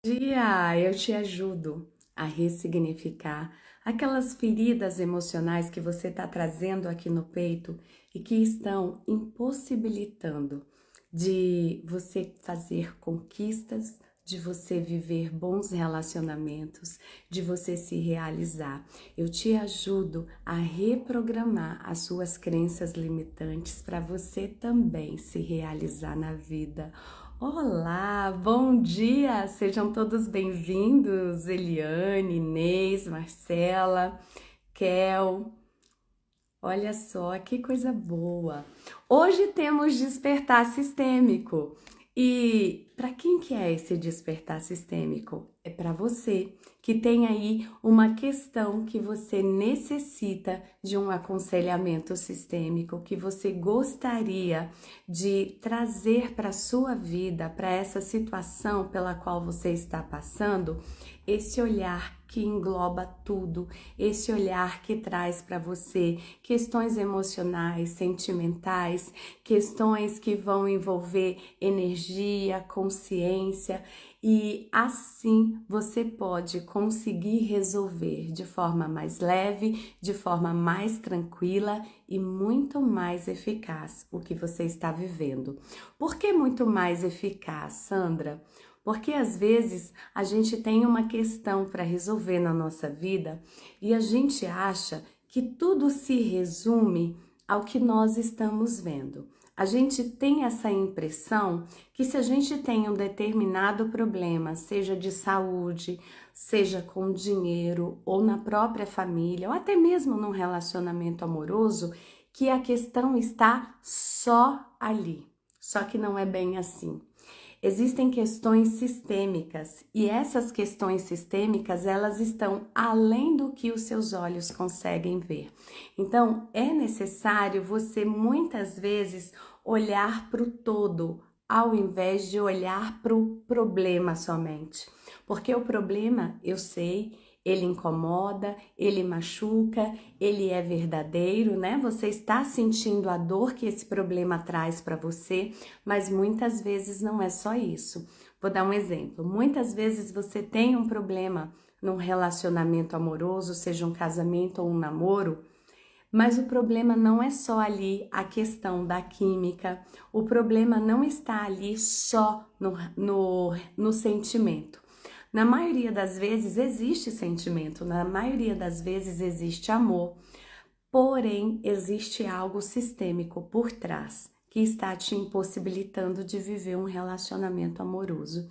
Dia, eu te ajudo a ressignificar aquelas feridas emocionais que você está trazendo aqui no peito e que estão impossibilitando de você fazer conquistas, de você viver bons relacionamentos, de você se realizar. Eu te ajudo a reprogramar as suas crenças limitantes para você também se realizar na vida. Olá, bom dia! Sejam todos bem-vindos, Eliane, Inês, Marcela, Kel. Olha só que coisa boa! Hoje temos despertar sistêmico. E para quem que é esse despertar sistêmico? É para você que tem aí uma questão que você necessita de um aconselhamento sistêmico, que você gostaria de trazer para a sua vida, para essa situação pela qual você está passando, esse olhar que engloba tudo, esse olhar que traz para você questões emocionais, sentimentais, questões que vão envolver energia, consciência, e assim você pode conseguir resolver de forma mais leve, de forma mais tranquila e muito mais eficaz o que você está vivendo. Por que muito mais eficaz, Sandra? Porque às vezes a gente tem uma questão para resolver na nossa vida e a gente acha que tudo se resume ao que nós estamos vendo. A gente tem essa impressão que se a gente tem um determinado problema, seja de saúde, seja com dinheiro ou na própria família, ou até mesmo num relacionamento amoroso, que a questão está só ali. Só que não é bem assim. Existem questões sistêmicas e essas questões sistêmicas, elas estão além do que os seus olhos conseguem ver. Então, é necessário você muitas vezes olhar para o todo, ao invés de olhar para o problema somente. Porque o problema, eu sei, ele incomoda, ele machuca, ele é verdadeiro, né? Você está sentindo a dor que esse problema traz para você, mas muitas vezes não é só isso. Vou dar um exemplo. Muitas vezes você tem um problema num relacionamento amoroso, seja um casamento ou um namoro, mas o problema não é só ali a questão da química, o problema não está ali só no sentimento. Na maioria das vezes existe sentimento, na maioria das vezes existe amor, porém existe algo sistêmico por trás que está te impossibilitando de viver um relacionamento amoroso.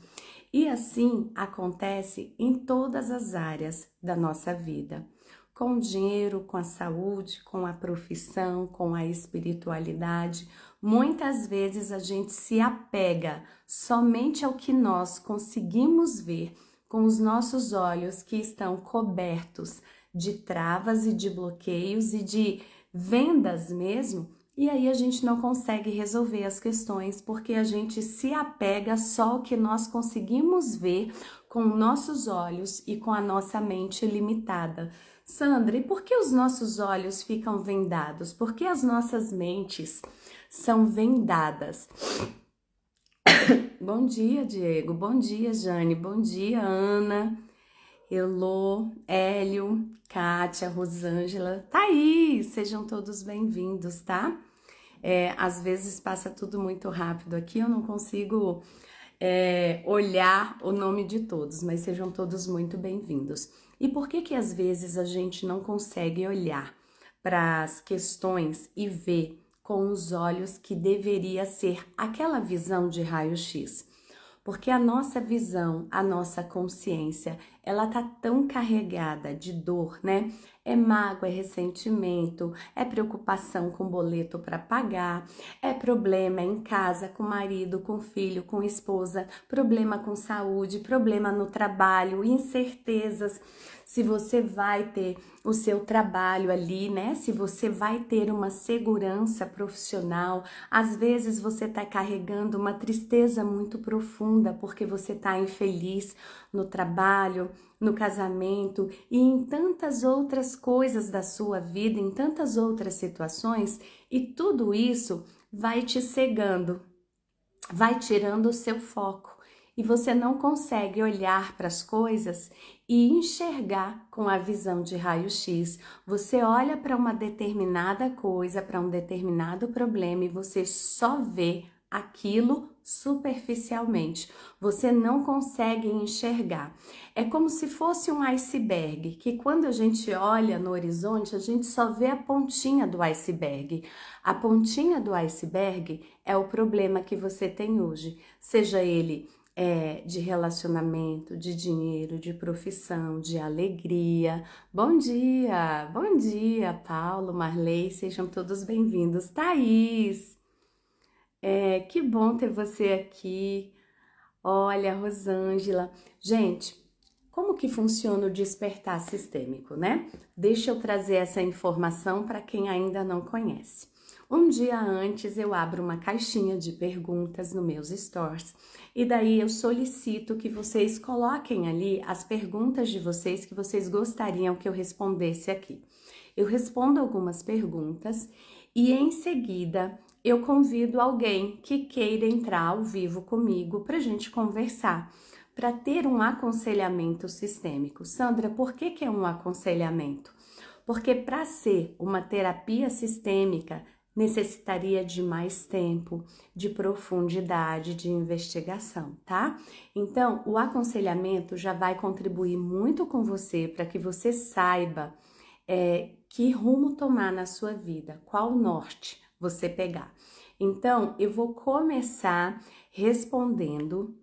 E assim acontece em todas as áreas da nossa vida. Com o dinheiro, com a saúde, com a profissão, com a espiritualidade. Muitas vezes a gente se apega somente ao que nós conseguimos ver com os nossos olhos que estão cobertos de travas e de bloqueios e de vendas mesmo, e aí a gente não consegue resolver as questões porque a gente se apega só ao que nós conseguimos ver com nossos olhos e com a nossa mente limitada. Sandra, e por que os nossos olhos ficam vendados? Por que as nossas mentes são vendadas? Bom dia, Diego. Bom dia, Jane. Bom dia, Ana. Elô, Hélio, Kátia, Rosângela, Thaís, sejam todos bem-vindos, tá? Às vezes passa tudo muito rápido aqui, eu não consigo olhar o nome de todos, mas sejam todos muito bem-vindos. E por que que às vezes a gente não consegue olhar para as questões e ver com os olhos que deveria ser aquela visão de raio-x? Porque a nossa visão, a nossa consciência, ela tá tão carregada de dor, né? É mágoa, é ressentimento, é preocupação com boleto para pagar, é problema em casa com marido, com filho, com esposa, problema com saúde, problema no trabalho, incertezas se você vai ter o seu trabalho ali, né? Se você vai ter uma segurança profissional. Às vezes você está carregando uma tristeza muito profunda porque você está infeliz no trabalho, no casamento e em tantas outras coisas da sua vida, em tantas outras situações, e tudo isso vai te cegando, vai tirando o seu foco. e você não consegue olhar para as coisas e enxergar com a visão de raio-x. Você olha para uma determinada coisa, para um determinado problema e você só vê aquilo superficialmente. Você não consegue enxergar. É como se fosse um iceberg, que quando a gente olha no horizonte, a gente só vê a pontinha do iceberg. A pontinha do iceberg é o problema que você tem hoje, seja ele de relacionamento, de dinheiro, de profissão, de alegria. Bom dia, Paulo, Marley, sejam todos bem-vindos. Thaís, que bom ter você aqui. Olha, Rosângela. Gente, como que funciona o despertar sistêmico, né? Deixa eu trazer essa informação para quem ainda não conhece. Um dia antes eu abro uma caixinha de perguntas no meus stories e daí eu solicito que vocês coloquem ali as perguntas de vocês que vocês gostariam que eu respondesse aqui. Eu respondo algumas perguntas e em seguida eu convido alguém que queira entrar ao vivo comigo para a gente conversar, para ter um aconselhamento sistêmico. Sandra, por que é um aconselhamento? Porque para ser uma terapia sistêmica, necessitaria de mais tempo, de profundidade, de investigação, tá? Então, o aconselhamento já vai contribuir muito com você para que você saiba que rumo tomar na sua vida, qual norte você pegar. Então, eu vou começar respondendo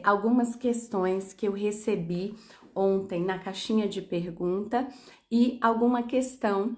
algumas questões que eu recebi ontem na caixinha de pergunta e alguma questão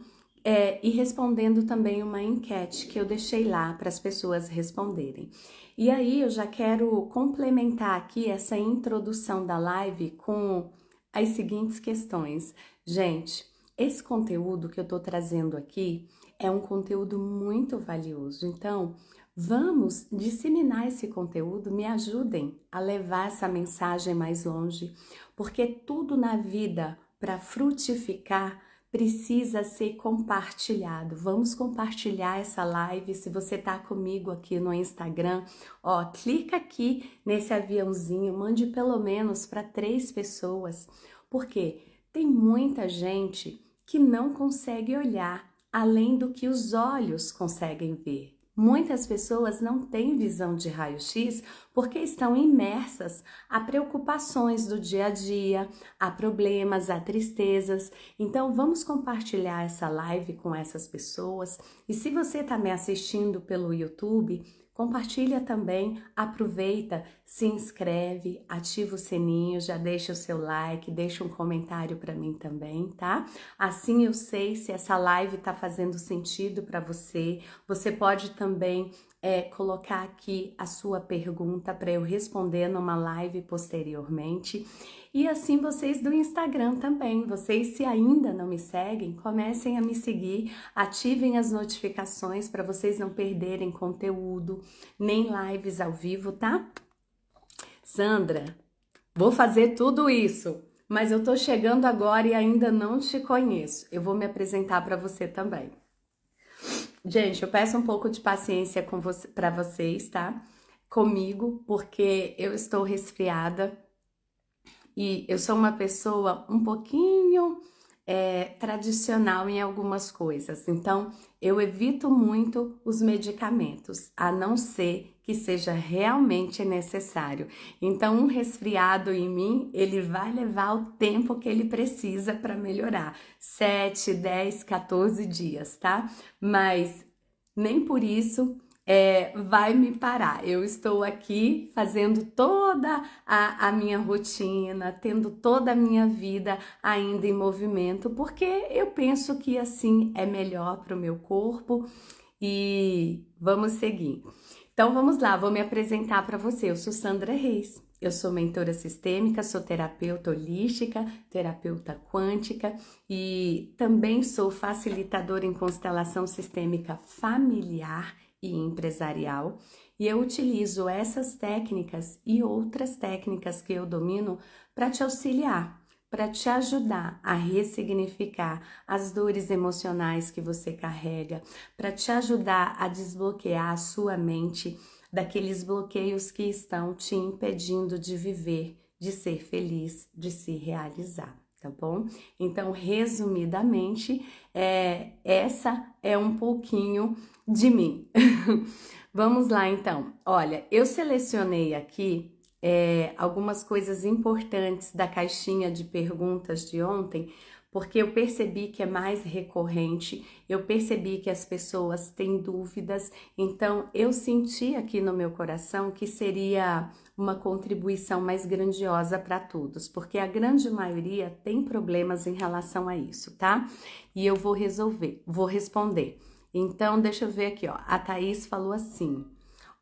e respondendo também uma enquete que eu deixei lá para as pessoas responderem. E aí eu já quero complementar aqui essa introdução da live com as seguintes questões. Gente, esse conteúdo que eu tô trazendo aqui é um conteúdo muito valioso, então vamos disseminar esse conteúdo, me ajudem a levar essa mensagem mais longe, porque tudo na vida para frutificar precisa ser compartilhado. Vamos compartilhar essa live. Se você tá comigo aqui no Instagram, ó, clica aqui nesse aviãozinho, mande pelo menos para 3 pessoas, porque tem muita gente que não consegue olhar além do que os olhos conseguem ver. Muitas pessoas não têm visão de raio-x porque estão imersas a preocupações do dia a dia, a problemas, a tristezas. Então, vamos compartilhar essa live com essas pessoas. E se você está me assistindo pelo YouTube, compartilha também, aproveita, se inscreve, ativa o sininho, já deixa o seu like, deixa um comentário para mim também, tá? Assim eu sei se essa live tá fazendo sentido para você. Você pode também colocar aqui a sua pergunta para eu responder numa live posteriormente. E assim vocês do Instagram também, vocês se ainda não me seguem, comecem a me seguir, ativem as notificações para vocês não perderem conteúdo, nem lives ao vivo, tá? Sandra, vou fazer tudo isso, mas eu tô chegando agora e ainda não te conheço. Eu vou me apresentar para você também. Gente, eu peço um pouco de paciência com para vocês, tá? Comigo, porque eu estou resfriada e eu sou uma pessoa um pouquinho tradicional em algumas coisas. Então, eu evito muito os medicamentos, a não ser que seja realmente necessário. Então, um resfriado em mim, ele vai levar o tempo que ele precisa para melhorar. 7, 10, 14 dias, tá? Mas nem por isso vai me parar. Eu estou aqui fazendo toda a minha rotina, tendo toda a minha vida ainda em movimento, porque eu penso que assim é melhor para o meu corpo e vamos seguir. Então vamos lá, vou me apresentar para você. Eu sou Sandra Reis, eu sou mentora sistêmica, sou terapeuta holística, terapeuta quântica e também sou facilitadora em constelação sistêmica familiar e empresarial, e eu utilizo essas técnicas e outras técnicas que eu domino para te auxiliar, para te ajudar a ressignificar as dores emocionais que você carrega, para te ajudar a desbloquear a sua mente, daqueles bloqueios que estão te impedindo de viver, de ser feliz, de se realizar, tá bom? Então, resumidamente, essa é um pouquinho de mim. Vamos lá, então. Olha, eu selecionei aqui algumas coisas importantes da caixinha de perguntas de ontem, porque eu percebi que é mais recorrente, eu percebi que as pessoas têm dúvidas, então eu senti aqui no meu coração que seria uma contribuição mais grandiosa para todos, porque a grande maioria tem problemas em relação a isso, tá? E eu vou resolver, vou responder. Então, deixa eu ver aqui, ó. A Thaís falou assim,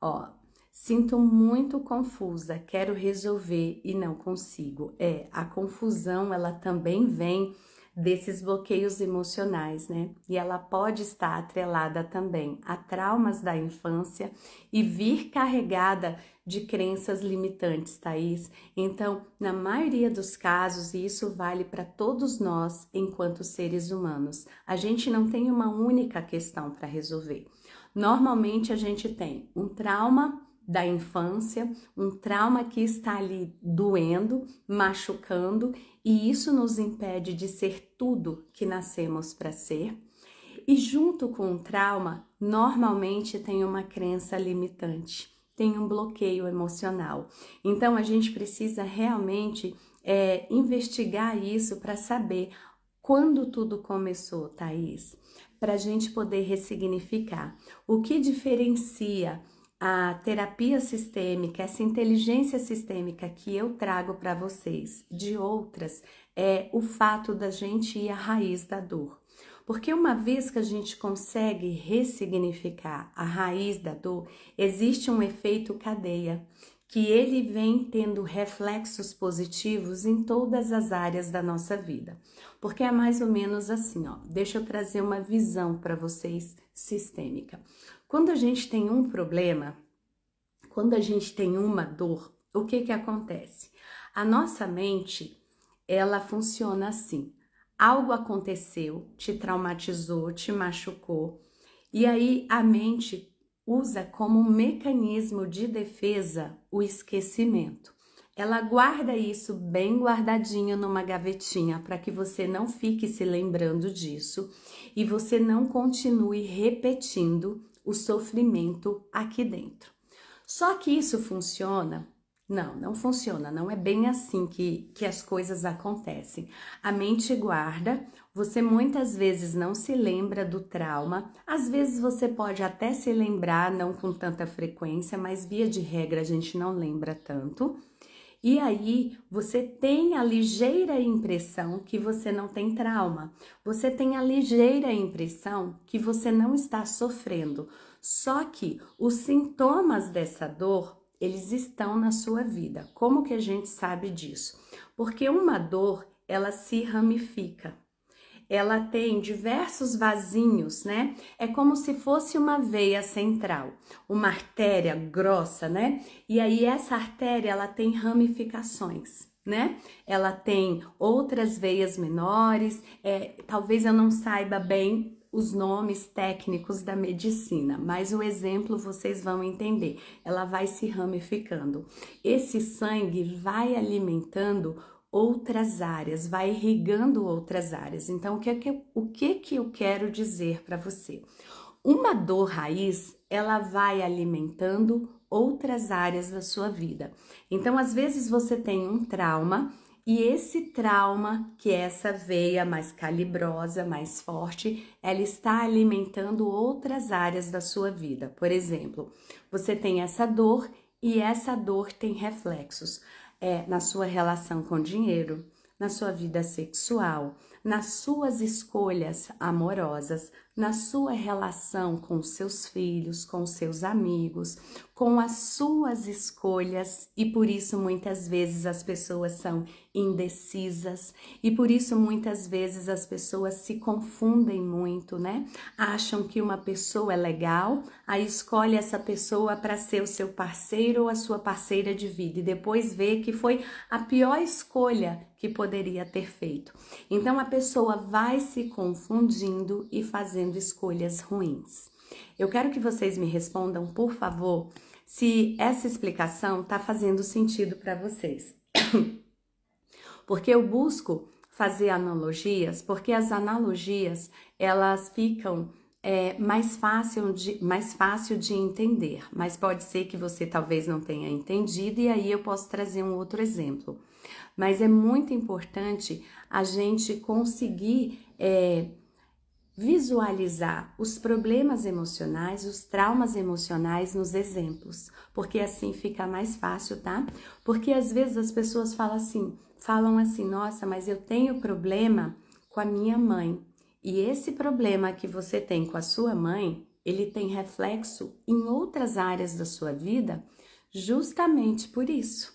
ó: sinto muito confusa, quero resolver e não consigo. A confusão, ela também vem desses bloqueios emocionais, né? E ela pode estar atrelada também a traumas da infância e vir carregada de crenças limitantes, Thaís. Então, na maioria dos casos, e isso vale para todos nós enquanto seres humanos, a gente não tem uma única questão para resolver. Normalmente a gente tem um trauma da infância, um trauma que está ali doendo, machucando, e isso nos impede de ser tudo que nascemos para ser. E junto com o trauma, normalmente tem uma crença limitante, tem um bloqueio emocional. Então a gente precisa realmente investigar isso para saber quando tudo começou, Thaís, para a gente poder ressignificar. O que diferencia a terapia sistêmica, essa inteligência sistêmica que eu trago para vocês de outras, é o fato da gente ir à raiz da dor. Porque uma vez que a gente consegue ressignificar a raiz da dor, existe um efeito cadeia, que ele vem tendo reflexos positivos em todas as áreas da nossa vida. Porque é mais ou menos assim, ó. Deixa eu trazer uma visão para vocês sistêmica. Quando a gente tem um problema, quando a gente tem uma dor, o que acontece? A nossa mente, ela funciona assim. Algo aconteceu, te traumatizou, te machucou, e aí a mente usa como um mecanismo de defesa o esquecimento. Ela guarda isso bem guardadinho numa gavetinha para que você não fique se lembrando disso e você não continue repetindo o sofrimento aqui dentro. Só que isso funciona? Não funciona, não é bem assim que as coisas acontecem. A mente guarda, você muitas vezes não se lembra do trauma, às vezes você pode até se lembrar, não com tanta frequência, mas via de regra a gente não lembra tanto. E aí você tem a ligeira impressão que você não tem trauma, você tem a ligeira impressão que você não está sofrendo. Só que os sintomas dessa dor, eles estão na sua vida. Como que a gente sabe disso? Porque uma dor, ela se ramifica. Ela tem diversos vasinhos, né? É como se fosse uma veia central, uma artéria grossa, né? E aí essa artéria, ela tem ramificações, né? Ela tem outras veias menores, talvez eu não saiba bem os nomes técnicos da medicina, mas o exemplo vocês vão entender. Ela vai se ramificando. Esse sangue vai alimentando outras áreas, vai irrigando outras áreas. Então, o que eu quero dizer para você? Uma dor raiz, ela vai alimentando outras áreas da sua vida. Então, às vezes você tem um trauma e esse trauma, que é essa veia mais calibrosa, mais forte, ela está alimentando outras áreas da sua vida. Por exemplo, você tem essa dor e essa dor tem reflexos na sua relação com dinheiro, na sua vida sexual, nas suas escolhas amorosas, na sua relação com seus filhos, com seus amigos, com as suas escolhas, e por isso muitas vezes as pessoas são indecisas e por isso muitas vezes as pessoas se confundem muito, né? Acham que uma pessoa é legal, aí escolhe essa pessoa para ser o seu parceiro ou a sua parceira de vida e depois vê que foi a pior escolha que poderia ter feito. Então a pessoa vai se confundindo e fazendo escolhas ruins. Eu quero que vocês me respondam, por favor, se essa explicação está fazendo sentido para vocês. Porque eu busco fazer analogias, porque as analogias, elas ficam mais fácil de entender, mas pode ser que você talvez não tenha entendido e aí eu posso trazer um outro exemplo. Mas é muito importante a gente conseguir visualizar os problemas emocionais, os traumas emocionais nos exemplos, porque assim fica mais fácil, tá? Porque às vezes as pessoas falam assim, nossa, mas eu tenho problema com a minha mãe. E esse problema que você tem com a sua mãe, ele tem reflexo em outras áreas da sua vida, justamente por isso.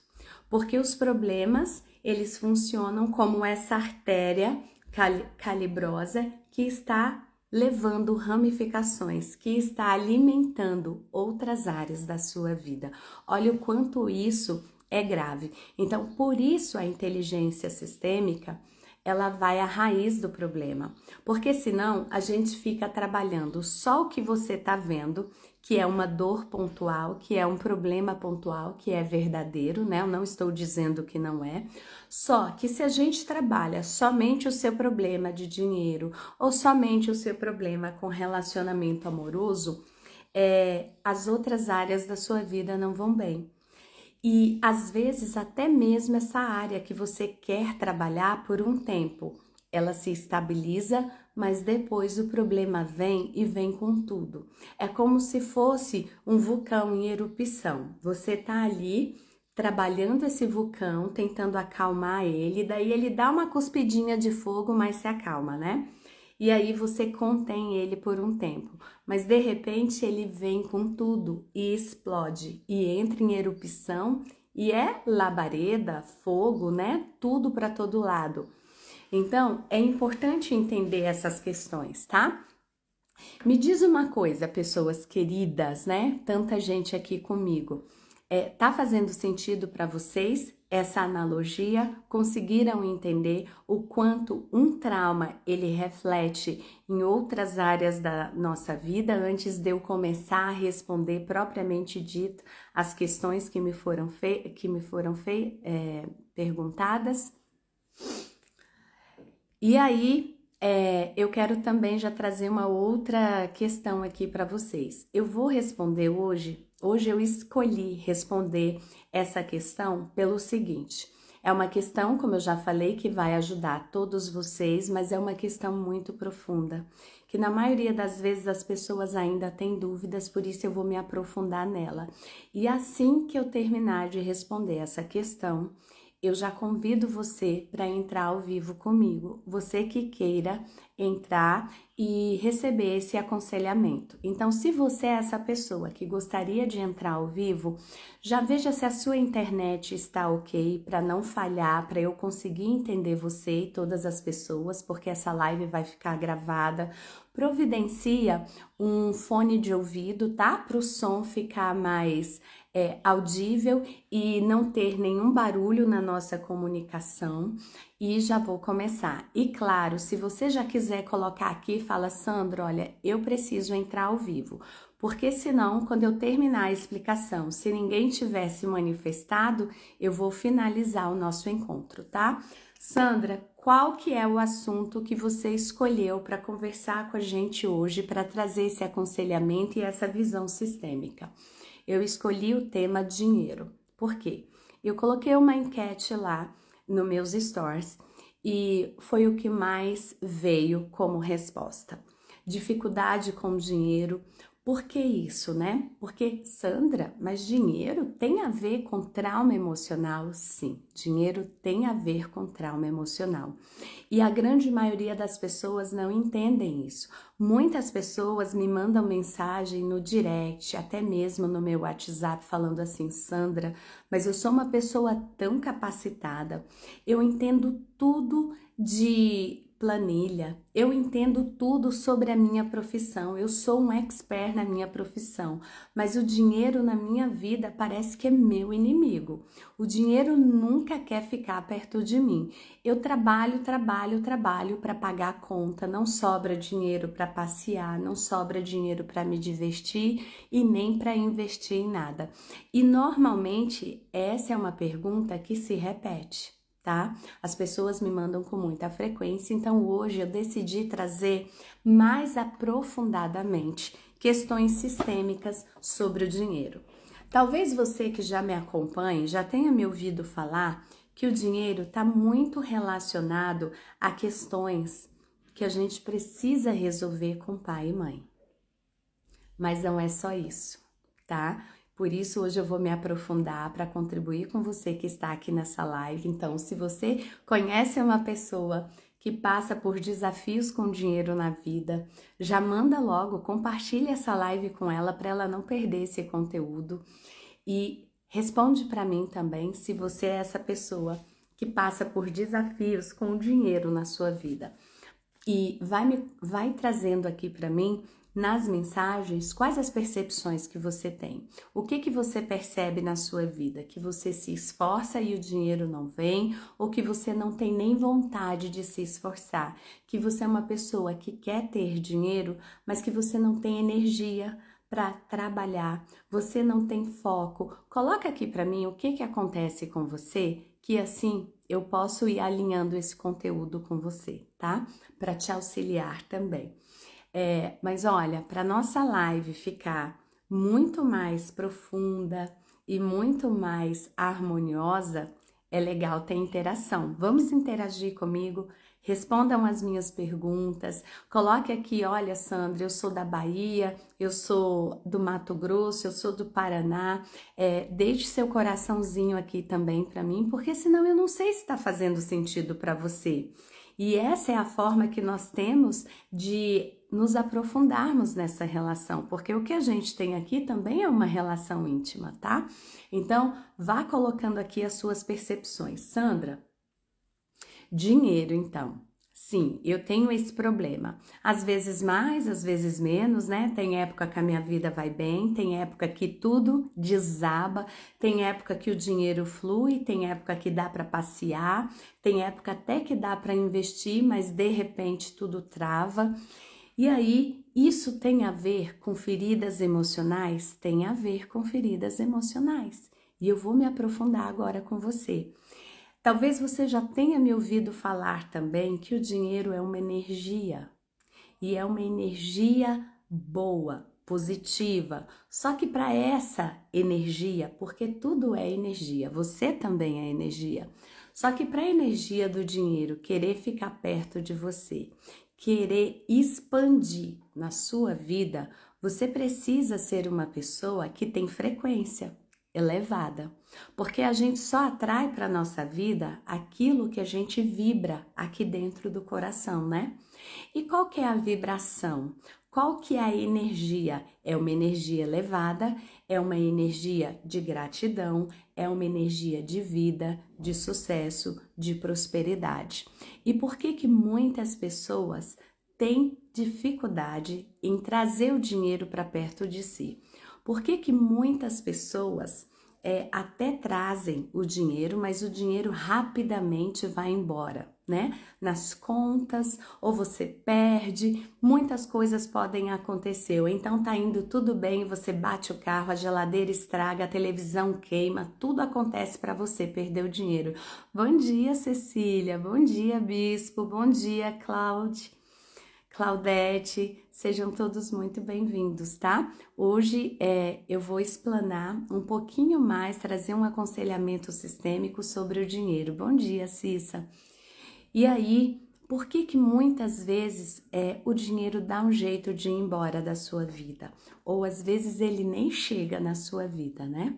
Porque os problemas, eles funcionam como essa artéria calibrosa que está levando ramificações, que está alimentando outras áreas da sua vida. Olha o quanto isso é grave. Então, por isso a inteligência sistêmica, ela vai à raiz do problema, porque senão a gente fica trabalhando só o que você está vendo, que é uma dor pontual, que é um problema pontual, que é verdadeiro, né? Eu não estou dizendo que não é. Só que se a gente trabalha somente o seu problema de dinheiro ou somente o seu problema com relacionamento amoroso, as outras áreas da sua vida não vão bem. E às vezes até mesmo essa área que você quer trabalhar por um tempo, ela se estabiliza, mas depois o problema vem e vem com tudo. É como se fosse um vulcão em erupção. Você tá ali trabalhando esse vulcão, tentando acalmar ele, daí ele dá uma cuspidinha de fogo, mas se acalma, né? E aí você contém ele por um tempo, mas de repente ele vem com tudo e explode e entra em erupção e é labareda, fogo, né? Tudo para todo lado. Então, é importante entender essas questões, tá? Me diz uma coisa, pessoas queridas, né? Tanta gente aqui comigo. Tá fazendo sentido para vocês essa analogia? Conseguiram entender o quanto um trauma ele reflete em outras áreas da nossa vida antes de eu começar a responder propriamente dito as questões que me foram perguntadas? E aí, eu quero também já trazer uma outra questão aqui para vocês. Eu vou responder hoje eu escolhi responder essa questão pelo seguinte. É uma questão, como eu já falei, que vai ajudar todos vocês, mas é uma questão muito profunda, que na maioria das vezes as pessoas ainda têm dúvidas, por isso eu vou me aprofundar nela. E assim que eu terminar de responder essa questão, eu já convido você para entrar ao vivo comigo, você que queira entrar e receber esse aconselhamento. Então, se você é essa pessoa que gostaria de entrar ao vivo, já veja se a sua internet está ok, para não falhar, para eu conseguir entender você e todas as pessoas, porque essa live vai ficar gravada. Providencia um fone de ouvido, tá? Para o som ficar mais audível e não ter nenhum barulho na nossa comunicação. E já vou começar. E claro, se você já quiser colocar aqui, fala, Sandra, olha, eu preciso entrar ao vivo. Porque senão, quando eu terminar a explicação, se ninguém tiver se manifestado, eu vou finalizar o nosso encontro, tá? Sandra, qual que é o assunto que você escolheu para conversar com a gente hoje, para trazer esse aconselhamento e essa visão sistêmica? Eu escolhi o tema dinheiro. Por quê? Eu coloquei uma enquete lá nos meus stories e foi o que mais veio como resposta. Dificuldade com dinheiro. Por que isso, né? Porque, Sandra, mas dinheiro tem a ver com trauma emocional? Sim, dinheiro tem a ver com trauma emocional. E a grande maioria das pessoas não entendem isso. Muitas pessoas me mandam mensagem no direct, até mesmo no meu WhatsApp, falando assim, Sandra, mas eu sou uma pessoa tão capacitada, eu entendo tudo de planilha, eu entendo tudo sobre a minha profissão, eu sou um expert na minha profissão, mas o dinheiro na minha vida parece que é meu inimigo. O dinheiro nunca quer ficar perto de mim. Eu trabalho para pagar a conta, não sobra dinheiro para passear, não sobra dinheiro para me divertir e nem para investir em nada. E normalmente essa é uma pergunta que se repete, tá? As pessoas me mandam com muita frequência, então hoje eu decidi trazer mais aprofundadamente questões sistêmicas sobre o dinheiro. Talvez você que já me acompanhe já tenha me ouvido falar que o dinheiro está muito relacionado a questões que a gente precisa resolver com pai e mãe. Mas não é só isso, tá? Por isso, hoje eu vou me aprofundar para contribuir com você que está aqui nessa live. Então, se você conhece uma pessoa que passa por desafios com dinheiro na vida, já manda logo, compartilha essa live com ela para ela não perder esse conteúdo. E responde para mim também se você é essa pessoa que passa por desafios com dinheiro na sua vida. E vai trazendo aqui para mim nas mensagens quais as percepções que você tem. O que você percebe na sua vida? Que você se esforça e o dinheiro não vem, ou que você não tem nem vontade de se esforçar? Que você é uma pessoa que quer ter dinheiro, mas que você não tem energia para trabalhar, você não tem foco. Coloca aqui para mim o que acontece com você, que assim eu posso ir alinhando esse conteúdo com você, tá? Para te auxiliar também. Mas olha, para nossa live ficar muito mais profunda e muito mais harmoniosa, é legal ter interação. Vamos interagir comigo? Respondam as minhas perguntas. Coloque aqui, olha, Sandra, eu sou da Bahia, eu sou do Mato Grosso, eu sou do Paraná. Deixe seu coraçãozinho aqui também para mim, porque senão eu não sei se está fazendo sentido para você. E essa é a forma que nós temos de nos aprofundarmos nessa relação, porque o que a gente tem aqui também é uma relação íntima, tá? Então, vá colocando aqui as suas percepções. Sandra, dinheiro, então. Sim, eu tenho esse problema. Às vezes mais, às vezes menos, né? Tem época que a minha vida vai bem, tem época que tudo desaba, tem época que o dinheiro flui, tem época que dá para passear, tem época até que dá para investir, mas de repente tudo trava. E aí, isso tem a ver com feridas emocionais? Tem a ver com feridas emocionais. E eu vou me aprofundar agora com você. Talvez você já tenha me ouvido falar também que o dinheiro é uma energia. E é uma energia boa, positiva. Só que para essa energia, porque tudo é energia, você também é energia. Só que para a energia do dinheiro querer ficar perto de você, querer expandir na sua vida, você precisa ser uma pessoa que tem frequência elevada, porque a gente só atrai para nossa vida aquilo que a gente vibra aqui dentro do coração, né? E qual que é a vibração? Qual que é a energia? É uma energia elevada, é uma energia de gratidão, é uma energia de vida, de sucesso, de prosperidade. E por que muitas pessoas têm dificuldade em trazer o dinheiro para perto de si? Por que muitas pessoas até trazem o dinheiro, mas o dinheiro rapidamente vai embora, né? Nas contas, ou você perde, muitas coisas podem acontecer. Ou então tá indo tudo bem, você bate o carro, a geladeira estraga, a televisão queima, tudo acontece para você perder o dinheiro. Bom dia, Cecília, bom dia, Bispo, bom dia, Claudete, sejam todos muito bem-vindos, tá? Hoje eu vou explanar um pouquinho mais, trazer um aconselhamento sistêmico sobre o dinheiro. Bom dia, Cissa. E aí, por que muitas vezes o dinheiro dá um jeito de ir embora da sua vida? Ou às vezes ele nem chega na sua vida, né?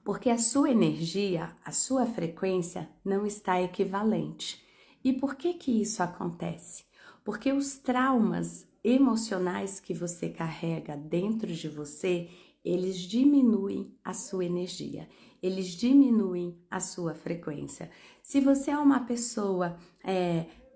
Porque a sua energia, a sua frequência não está equivalente. E por que isso acontece? Porque os traumas emocionais que você carrega dentro de você, eles diminuem a sua energia, eles diminuem a sua frequência. Se você é uma pessoa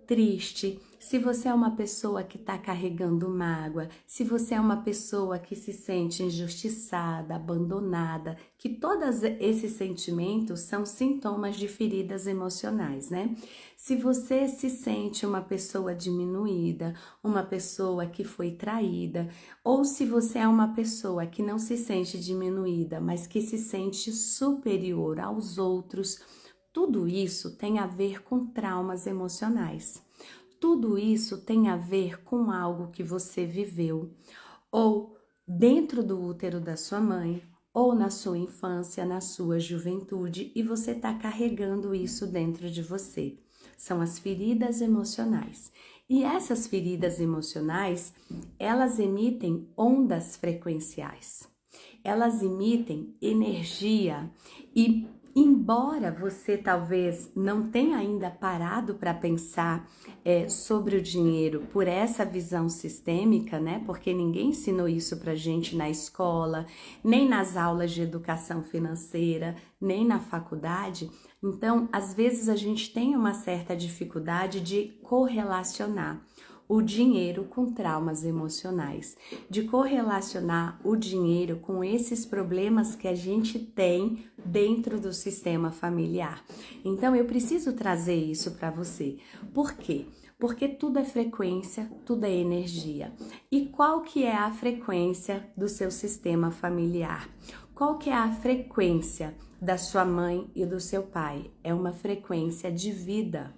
triste, se você é uma pessoa que está carregando mágoa, se você é uma pessoa que se sente injustiçada, abandonada, que todos esses sentimentos são sintomas de feridas emocionais, né? Se você se sente uma pessoa diminuída, uma pessoa que foi traída, ou se você é uma pessoa que não se sente diminuída, mas que se sente superior aos outros, tudo isso tem a ver com traumas emocionais. Tudo isso tem a ver com algo que você viveu, ou dentro do útero da sua mãe, ou na sua infância, na sua juventude, e você está carregando isso dentro de você. São as feridas emocionais. E essas feridas emocionais, elas emitem ondas frequenciais. Elas emitem energia e embora você talvez não tenha ainda parado para pensar sobre o dinheiro por essa visão sistêmica, né? Porque ninguém ensinou isso para gente na escola, nem nas aulas de educação financeira, nem na faculdade. Então, às vezes a gente tem uma certa dificuldade de correlacionar o dinheiro com traumas emocionais, de correlacionar o dinheiro com esses problemas que a gente tem dentro do sistema familiar. Então eu preciso trazer isso para você. Por quê? Porque tudo é frequência, tudo é energia. E qual que é a frequência do seu sistema familiar? Qual que é a frequência da sua mãe e do seu pai? É uma frequência de vida.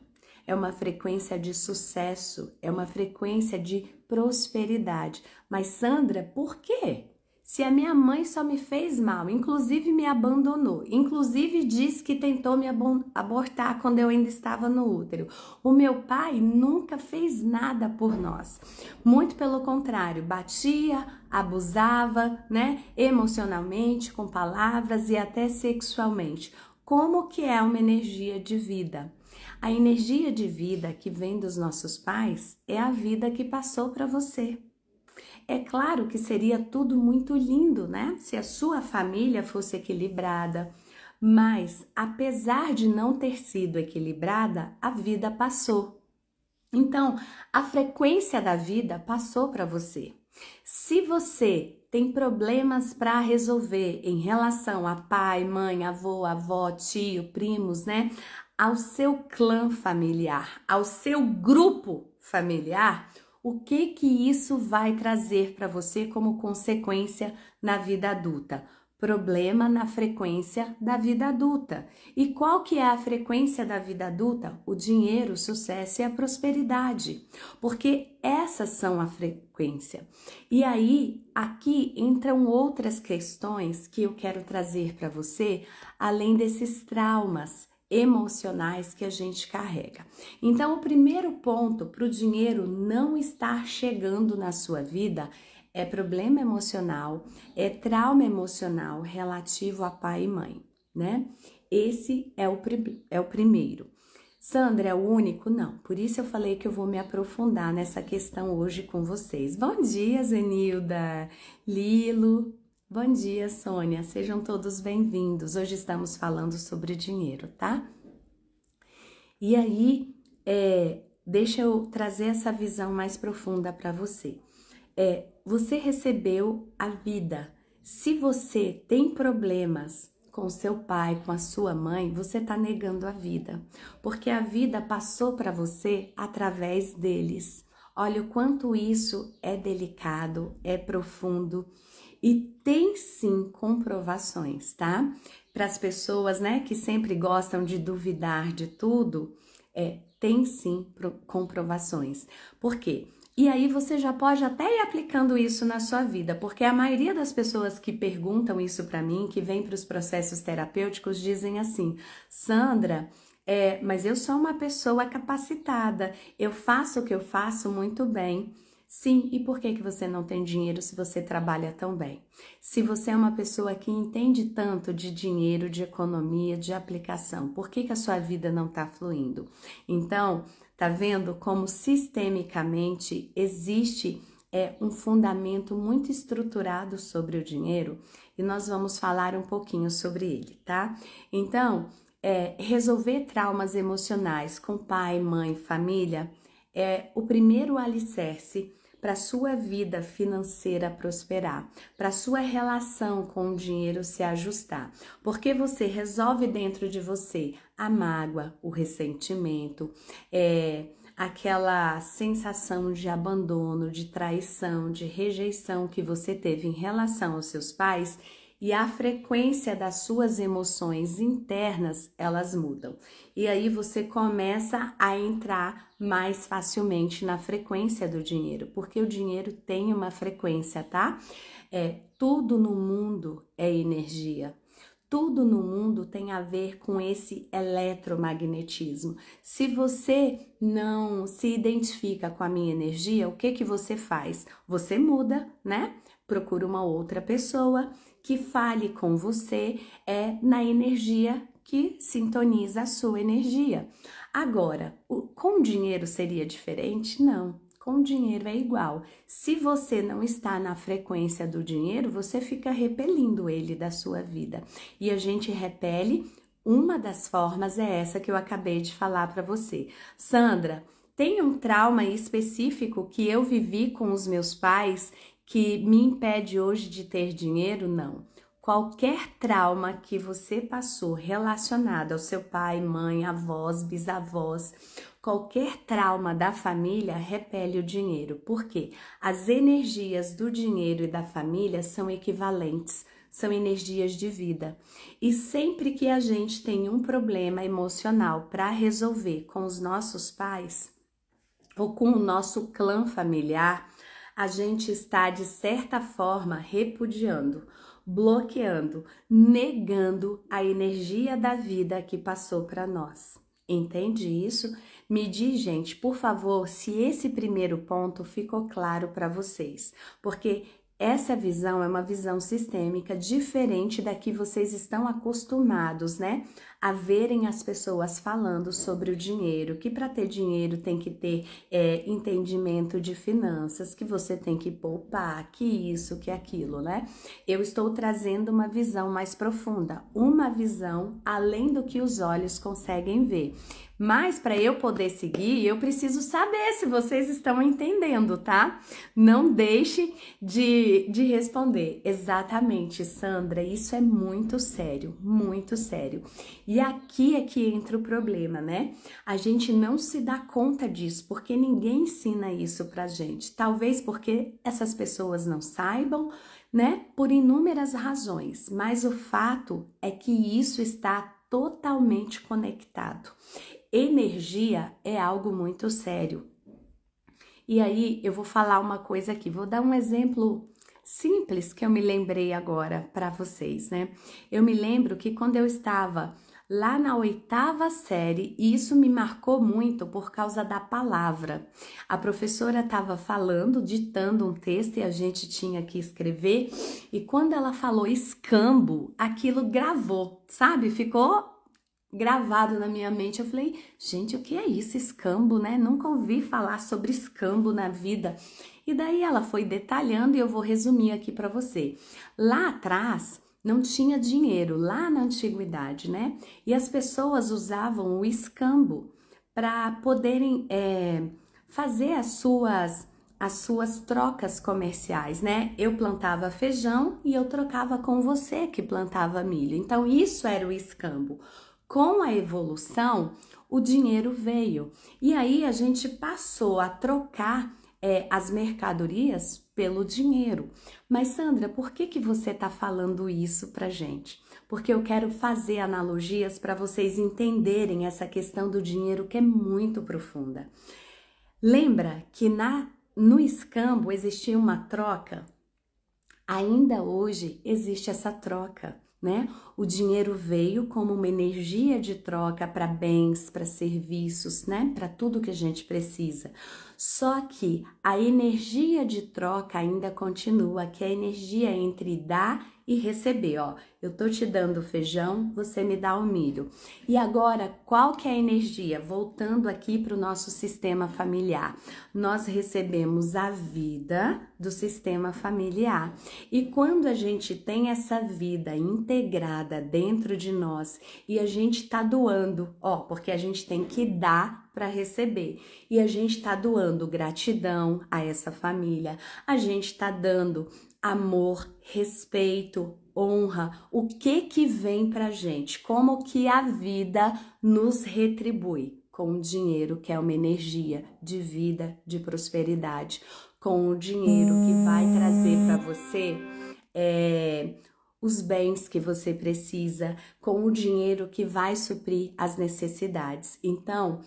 É uma frequência de sucesso, é uma frequência de prosperidade. Mas Sandra, por quê? Se a minha mãe só me fez mal, inclusive me abandonou, inclusive disse que tentou me abortar quando eu ainda estava no útero. O meu pai nunca fez nada por nós. Muito pelo contrário, batia, abusava, né, emocionalmente, com palavras e até sexualmente. Como que é uma energia de vida? A energia de vida que vem dos nossos pais é a vida que passou para você. É claro que seria tudo muito lindo, né? Se a sua família fosse equilibrada, mas apesar de não ter sido equilibrada, a vida passou. Então, a frequência da vida passou para você. Se você tem problemas para resolver em relação a pai, mãe, avô, avó, tio, primos, né? Ao seu clã familiar, ao seu grupo familiar, o que isso vai trazer para você como consequência na vida adulta? Problema na frequência da vida adulta. E qual que é a frequência da vida adulta? O dinheiro, o sucesso e a prosperidade. Porque essas são a frequência. E aí, aqui entram outras questões que eu quero trazer para você, além desses traumas emocionais que a gente carrega. Então, o primeiro ponto para o dinheiro não estar chegando na sua vida é problema emocional, é trauma emocional relativo a pai e mãe, né? Esse é o primeiro. Sandra, é o único? Não. Por isso eu falei que eu vou me aprofundar nessa questão hoje com vocês. Bom dia, Zenilda, Lilo. Bom dia, Sônia. Sejam todos bem-vindos. Hoje estamos falando sobre dinheiro, tá? E aí, deixa eu trazer essa visão mais profunda para você. Você recebeu a vida. Se você tem problemas com seu pai, com a sua mãe, você está negando a vida, porque a vida passou para você através deles. Olha o quanto isso é delicado, é profundo e tem sim comprovações, tá? Para as pessoas, né, que sempre gostam de duvidar de tudo, tem sim comprovações. Por quê? E aí você já pode até ir aplicando isso na sua vida, porque a maioria das pessoas que perguntam isso para mim, que vêm para os processos terapêuticos, dizem assim: Sandra, mas eu sou uma pessoa capacitada, eu faço o que eu faço muito bem. Sim, e por que você não tem dinheiro se você trabalha tão bem? Se você é uma pessoa que entende tanto de dinheiro, de economia, de aplicação, por que a sua vida não está fluindo? Então, tá vendo como sistemicamente existe um fundamento muito estruturado sobre o dinheiro? E nós vamos falar um pouquinho sobre ele, tá? Então, resolver traumas emocionais com pai, mãe, família é o primeiro alicerce para sua vida financeira prosperar, para sua relação com o dinheiro se ajustar, porque você resolve dentro de você a mágoa, o ressentimento, aquela sensação de abandono, de traição, de rejeição que você teve em relação aos seus pais. E a frequência das suas emoções internas, elas mudam. E aí você começa a entrar mais facilmente na frequência do dinheiro, porque o dinheiro tem uma frequência, tá? Tudo no mundo é energia. Tudo no mundo tem a ver com esse eletromagnetismo. Se você não se identifica com a minha energia, o que você faz? Você muda, né? Procura uma outra pessoa que fale com você na energia que sintoniza a sua energia. Agora, com dinheiro seria diferente? Não, com dinheiro é igual. Se você não está na frequência do dinheiro, você fica repelindo ele da sua vida. E a gente repele, uma das formas é essa que eu acabei de falar para você. Sandra, tem um trauma específico que eu vivi com os meus pais que me impede hoje de ter dinheiro? Não. Qualquer trauma que você passou relacionado ao seu pai, mãe, avós, bisavós, qualquer trauma da família repele o dinheiro. Por quê? As energias do dinheiro e da família são equivalentes, são energias de vida. E sempre que a gente tem um problema emocional para resolver com os nossos pais ou com o nosso clã familiar, a gente está, de certa forma, repudiando, bloqueando, negando a energia da vida que passou para nós. Entende isso? Me diz, gente, por favor, se esse primeiro ponto ficou claro para vocês, porque essa visão é uma visão sistêmica diferente da que vocês estão acostumados, né? A verem as pessoas falando sobre o dinheiro, que para ter dinheiro tem que ter entendimento de finanças, que você tem que poupar, que isso, que aquilo, né? Eu estou trazendo uma visão mais profunda, uma visão além do que os olhos conseguem ver. Mas para eu poder seguir, eu preciso saber se vocês estão entendendo, tá? Não deixe de responder. Exatamente, Sandra, isso é muito sério, muito sério. E aqui é que entra o problema, né? A gente não se dá conta disso, porque ninguém ensina isso pra gente. Talvez porque essas pessoas não saibam, né? Por inúmeras razões. Mas o fato é que isso está totalmente conectado. Energia é algo muito sério. E aí eu vou falar uma coisa aqui, vou dar um exemplo simples que eu me lembrei agora para vocês, né? Eu me lembro que quando eu estava lá na 8ª série, e isso me marcou muito por causa da palavra. A professora estava falando, ditando um texto e a gente tinha que escrever, e quando ela falou escambo, aquilo gravou, sabe? Ficou gravado na minha mente. Eu falei, gente, o que é isso, escambo, né? Nunca ouvi falar sobre escambo na vida. E daí ela foi detalhando e eu vou resumir aqui para você. Lá atrás não tinha dinheiro, lá na antiguidade, né? E as pessoas usavam o escambo para poderem fazer as suas trocas comerciais, né? Eu plantava feijão e eu trocava com você que plantava milho. Então isso era o escambo. Com a evolução, o dinheiro veio e aí a gente passou a trocar as mercadorias pelo dinheiro. Mas Sandra, por que você está falando isso pra gente? Porque eu quero fazer analogias para vocês entenderem essa questão do dinheiro que é muito profunda. Lembra que no escambo existia uma troca? Ainda hoje existe essa troca, né? O dinheiro veio como uma energia de troca para bens, para serviços, né? Para tudo que a gente precisa. Só que a energia de troca ainda continua, que é a energia entre dar e receber, ó. Eu tô te dando feijão, você me dá o milho. E agora, qual que é a energia? Voltando aqui para o nosso sistema familiar. Nós recebemos a vida do sistema familiar. E quando a gente tem essa vida integrada dentro de nós e a gente tá doando, ó, porque a gente tem que dar para receber. E a gente tá doando gratidão a essa família. A gente tá dando amor, respeito, honra, o que vem pra gente, como que a vida nos retribui com o dinheiro, que é uma energia de vida, de prosperidade, com o dinheiro que vai trazer para você os bens que você precisa, com o dinheiro que vai suprir as necessidades. Então,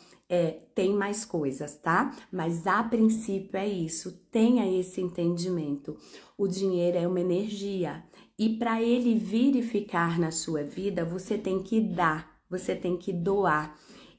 tem mais coisas, tá? Mas a princípio é isso, tenha esse entendimento. O dinheiro é uma energia e para ele vir e ficar na sua vida, você tem que dar, você tem que doar.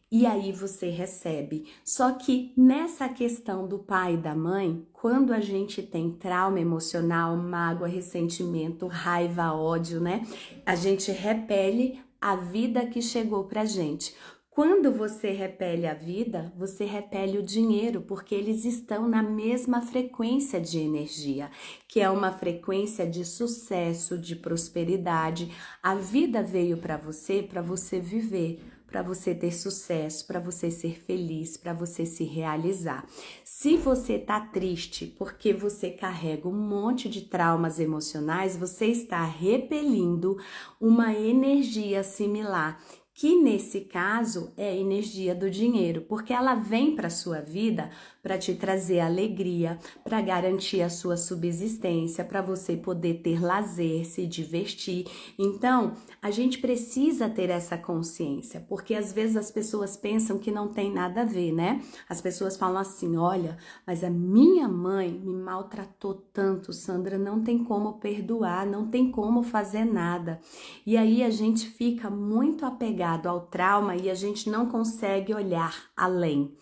E aí você recebe. Só que nessa questão do pai e da mãe, quando a gente tem trauma emocional, mágoa, ressentimento, raiva, ódio, né? A gente repele a vida que chegou pra gente. Quando você repele a vida, você repele o dinheiro, porque eles estão na mesma frequência de energia, que é uma frequência de sucesso, de prosperidade. A vida veio para você viver, para você ter sucesso, para você ser feliz, para você se realizar. Se você tá triste porque você carrega um monte de traumas emocionais, você está repelindo uma energia similar, que nesse caso é a energia do dinheiro, porque ela vem para sua vida para te trazer alegria, para garantir a sua subsistência, para você poder ter lazer, se divertir. Então, a gente precisa ter essa consciência, porque às vezes as pessoas pensam que não tem nada a ver, né? As pessoas falam assim: olha, mas a minha mãe me maltratou tanto, Sandra, não tem como perdoar, não tem como fazer nada. E aí a gente fica muito apegado ao trauma e a gente não consegue olhar além.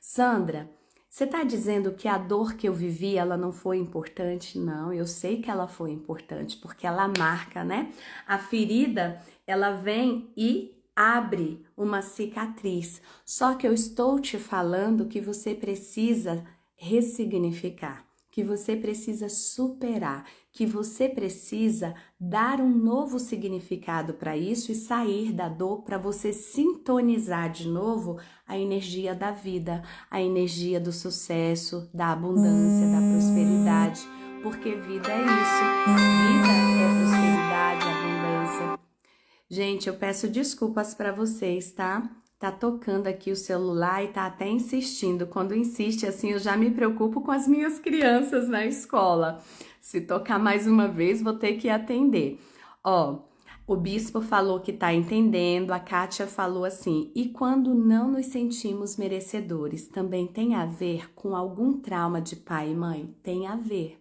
Sandra, você está dizendo que a dor que eu vivi, ela não foi importante? Não, eu sei que ela foi importante, porque ela marca, né? A ferida, ela vem e abre uma cicatriz. Só que eu estou te falando que você precisa ressignificar, que você precisa superar, que você precisa dar um novo significado para isso e sair da dor para você sintonizar de novo a energia da vida, a energia do sucesso, da abundância, da prosperidade, porque vida é isso, vida é prosperidade, abundância. Gente, eu peço desculpas para vocês, tá? Tá tocando aqui o celular e tá até insistindo. Quando insiste assim, eu já me preocupo com as minhas crianças na escola. Se tocar mais uma vez, vou ter que atender. Ó, o bispo falou que tá entendendo, a Kátia falou assim: e quando não nos sentimos merecedores, também tem a ver com algum trauma de pai e mãe? Tem a ver.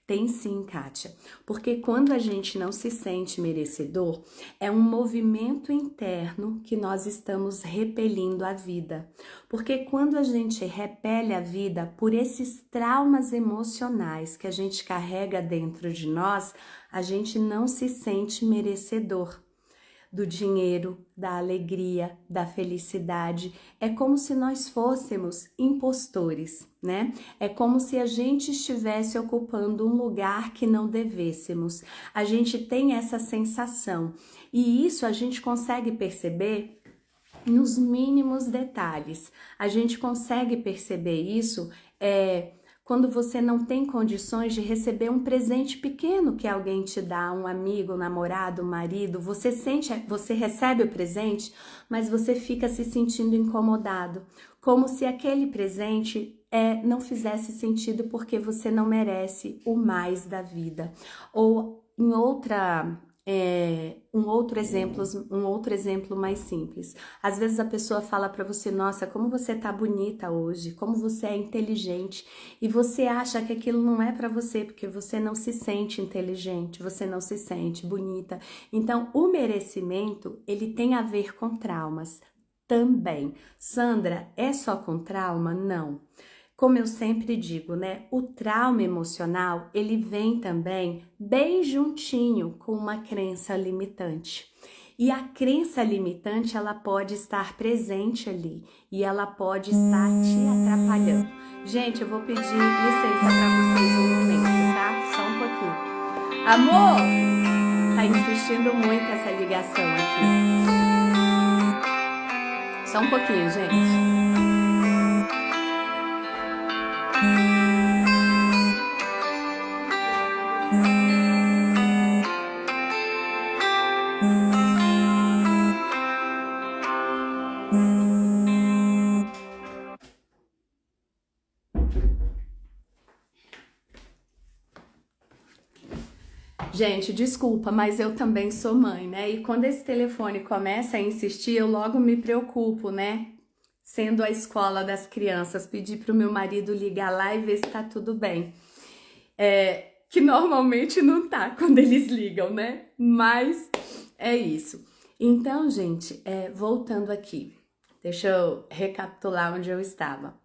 Tem sim, Kátia, porque quando a gente não se sente merecedor, é um movimento interno que nós estamos repelindo a vida. Porque quando a gente repele a vida por esses traumas emocionais que a gente carrega dentro de nós, a gente não se sente merecedor do dinheiro, da alegria, da felicidade. É como se nós fôssemos impostores, né? É como se a gente estivesse ocupando um lugar que não devêssemos. A gente tem essa sensação e isso a gente consegue perceber nos mínimos detalhes. A gente consegue perceber isso quando você não tem condições de receber um presente pequeno que alguém te dá, um amigo, um namorado, um marido, você recebe o presente, mas você fica se sentindo incomodado, como se aquele presente não fizesse sentido porque você não merece o mais da vida. Ou em um outro exemplo mais simples. Às vezes a pessoa fala para você: nossa, como você tá bonita hoje, como você é inteligente, e você acha que aquilo não é para você, porque você não se sente inteligente, você não se sente bonita. Então, o merecimento, ele tem a ver com traumas também. Sandra, é só com trauma? Não. como eu sempre digo, né? O trauma emocional, ele vem também bem juntinho com uma crença limitante. E a crença limitante, ela pode estar presente ali e ela pode estar te atrapalhando. Gente, eu vou pedir licença para vocês um momento, tá? Só um pouquinho. Amor, tá insistindo muito essa ligação aqui. Só um pouquinho, gente. Gente, desculpa, mas eu também sou mãe, né? E quando esse telefone começa a insistir, eu logo me preocupo, né? Sendo a escola das crianças, pedir para o meu marido ligar lá e ver se tá tudo bem. Que normalmente não tá quando eles ligam, né? Mas é isso. Então, gente, voltando aqui, deixa eu recapitular onde eu estava.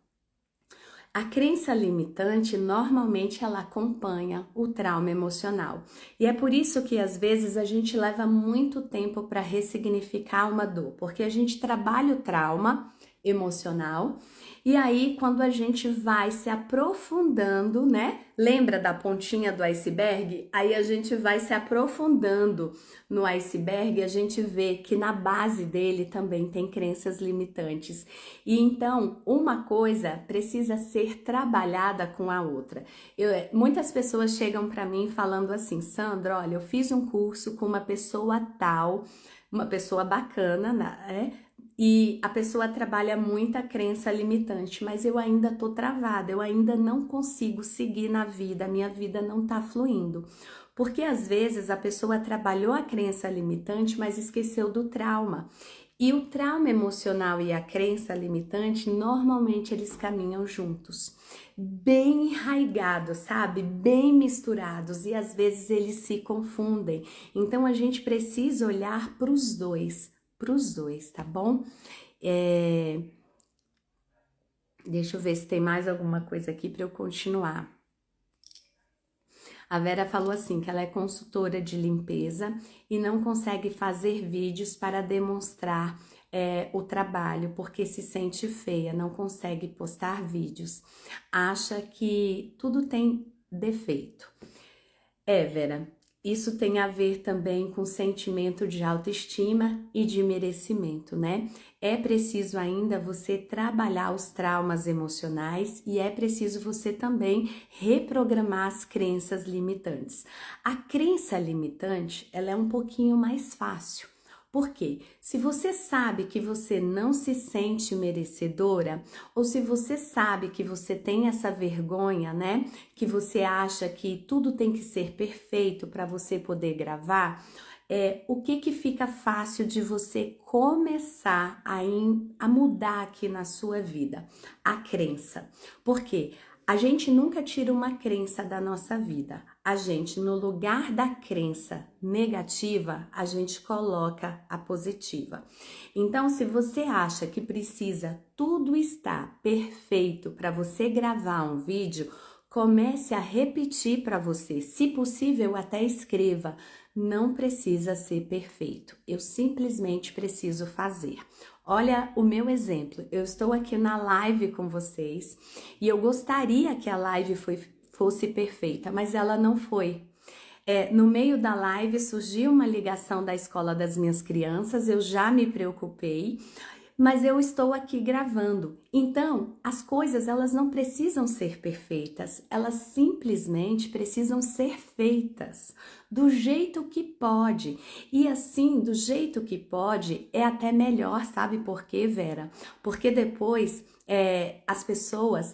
A crença limitante, normalmente, ela acompanha o trauma emocional. E é por isso que, às vezes, a gente leva muito tempo para ressignificar uma dor, porque a gente trabalha o trauma emocional e aí, quando a gente vai se aprofundando, né? Lembra da pontinha do iceberg? Aí a gente vai se aprofundando no iceberg, a gente vê que na base dele também tem crenças limitantes. E então, uma coisa precisa ser trabalhada com a outra. Muitas pessoas chegam para mim falando assim: Sandra, olha, eu fiz um curso com uma pessoa tal, uma pessoa bacana, né? E a pessoa trabalha muita crença limitante, mas eu ainda tô travada, eu ainda não consigo seguir na vida, a minha vida não tá fluindo. Porque às vezes a pessoa trabalhou a crença limitante, mas esqueceu do trauma. E o trauma emocional e a crença limitante, normalmente eles caminham juntos, bem enraigados, sabe? Bem misturados, e às vezes eles se confundem. Então a gente precisa olhar para os dois, tá bom? Deixa eu ver se tem mais alguma coisa aqui para eu continuar. A Vera falou assim que ela é consultora de limpeza e não consegue fazer vídeos para demonstrar o trabalho porque se sente feia, não consegue postar vídeos, acha que tudo tem defeito. Vera, isso tem a ver também com sentimento de autoestima e de merecimento, né? É preciso ainda você trabalhar os traumas emocionais e é preciso você também reprogramar as crenças limitantes. A crença limitante, ela é um pouquinho mais fácil. Por quê? Se você sabe que você não se sente merecedora, ou se você sabe que você tem essa vergonha, né? Que você acha que tudo tem que ser perfeito para você poder gravar, o que fica fácil de você começar a mudar aqui na sua vida? A crença. Por quê? A gente nunca tira uma crença da nossa vida. A gente, no lugar da crença negativa, a gente coloca a positiva. Então, se você acha que precisa tudo estar perfeito para você gravar um vídeo, comece a repetir para você. Se possível, até escreva. Não precisa ser perfeito. Eu simplesmente preciso fazer. Olha o meu exemplo. Eu estou aqui na live com vocês e eu gostaria que a live fosse perfeita, mas ela não foi. No meio da live surgiu uma ligação da escola das minhas crianças, eu já me preocupei, mas eu estou aqui gravando. Então, as coisas, elas não precisam ser perfeitas, elas simplesmente precisam ser feitas do jeito que pode. E assim, do jeito que pode, é até melhor, sabe por quê, Vera? Porque depois as pessoas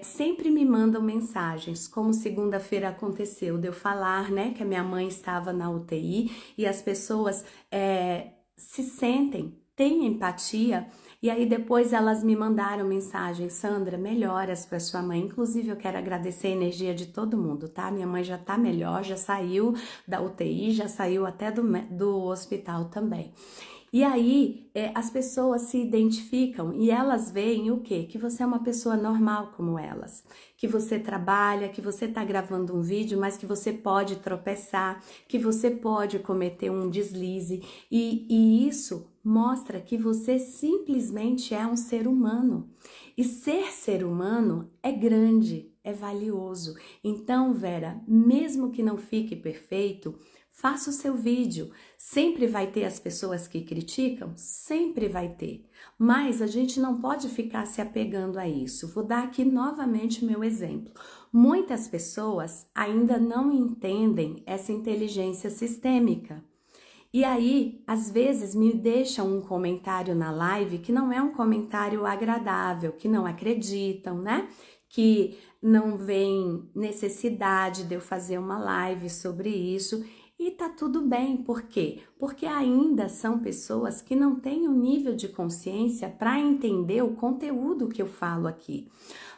sempre me mandam mensagens, como segunda-feira aconteceu, de eu falar, né, que a minha mãe estava na UTI e as pessoas se sentem, têm empatia, e aí depois elas me mandaram mensagem: Sandra, melhoras para sua mãe. Inclusive eu quero agradecer a energia de todo mundo, tá? Minha mãe já tá melhor, já saiu da UTI, já saiu até do hospital também. E aí, as pessoas se identificam e elas veem o quê? Que você é uma pessoa normal como elas, que você trabalha, que você está gravando um vídeo, mas que você pode tropeçar, que você pode cometer um deslize, e isso mostra que você simplesmente é um ser humano. E ser humano é grande, é valioso. Então, Vera, mesmo que não fique perfeito, faça o seu vídeo. Sempre vai ter as pessoas que criticam? Sempre vai ter. Mas a gente não pode ficar se apegando a isso. Vou dar aqui novamente o meu exemplo. Muitas pessoas ainda não entendem essa inteligência sistêmica. E aí, às vezes, me deixam um comentário na live que não é um comentário agradável, que não acreditam, né? Que não vem necessidade de eu fazer uma live sobre isso. E tá tudo bem, por quê? Porque ainda são pessoas que não têm o nível de consciência para entender o conteúdo que eu falo aqui.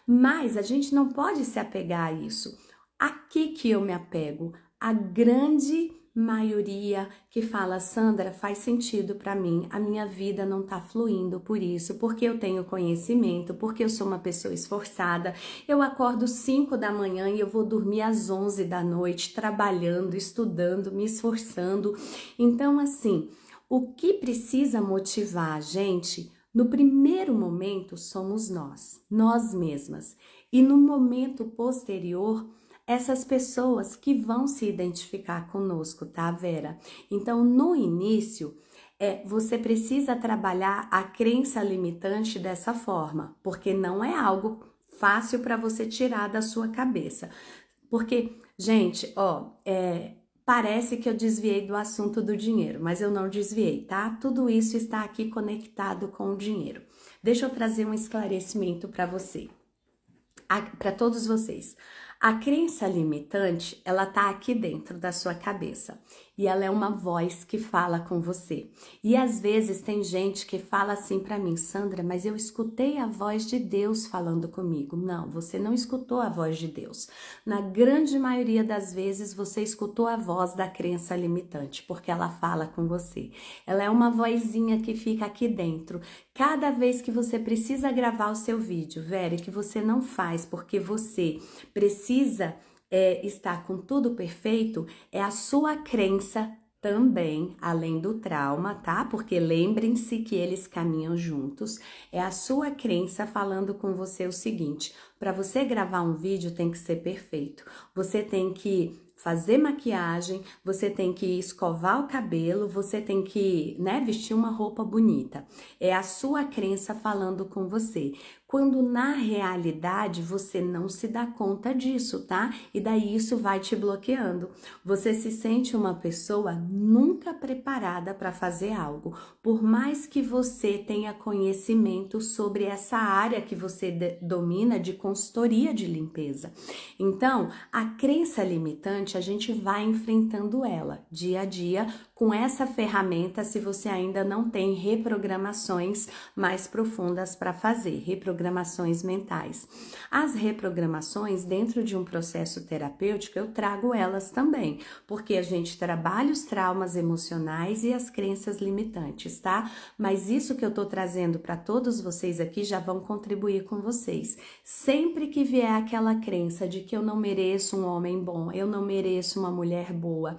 Mas a gente não pode se apegar a isso. Aqui que eu me apego, a grande maioria que fala, Sandra, faz sentido para mim, a minha vida não tá fluindo por isso, porque eu tenho conhecimento, porque eu sou uma pessoa esforçada, eu acordo 5 da manhã e eu vou dormir às 11 da noite, trabalhando, estudando, me esforçando. Então, assim, o que precisa motivar a gente, no primeiro momento, somos nós mesmas. E no momento posterior, essas pessoas que vão se identificar conosco, tá, Vera? Então, no início, você precisa trabalhar a crença limitante dessa forma, porque não é algo fácil para você tirar da sua cabeça. Porque, gente, parece que eu desviei do assunto do dinheiro, mas eu não desviei, tá? Tudo isso está aqui conectado com o dinheiro. Deixa eu trazer um esclarecimento para você, para todos vocês. A crença limitante, ela tá aqui dentro da sua cabeça e ela é uma voz que fala com você. E às vezes tem gente que fala assim para mim, Sandra, mas eu escutei a voz de Deus falando comigo. Não, você não escutou a voz de Deus. Na grande maioria das vezes você escutou a voz da crença limitante, porque ela fala com você. Ela é uma vozinha que fica aqui dentro. Cada vez que você precisa gravar o seu vídeo, Vera, que você não faz porque você precisa estar com tudo perfeito, é a sua crença também, além do trauma, tá? Porque lembrem-se que eles caminham juntos. É a sua crença falando com você o seguinte: para você gravar um vídeo tem que ser perfeito. Você tem que fazer maquiagem, você tem que escovar o cabelo, você tem que, né, vestir uma roupa bonita. É a sua crença falando com você. Quando na realidade você não se dá conta disso, tá? E daí isso vai te bloqueando. Você se sente uma pessoa nunca preparada para fazer algo, por mais que você tenha conhecimento sobre essa área que você domina de consultoria de limpeza. Então, a crença limitante, a gente vai enfrentando ela dia a dia com essa ferramenta, se você ainda não tem reprogramações mais profundas para fazer, reprogramações mentais. As reprogramações, dentro de um processo terapêutico, eu trago elas também, porque a gente trabalha os traumas emocionais e as crenças limitantes, tá? Mas isso que eu tô trazendo para todos vocês aqui já vão contribuir com vocês. Sempre que vier aquela crença de que eu não mereço um homem bom, eu não mereço uma mulher boa,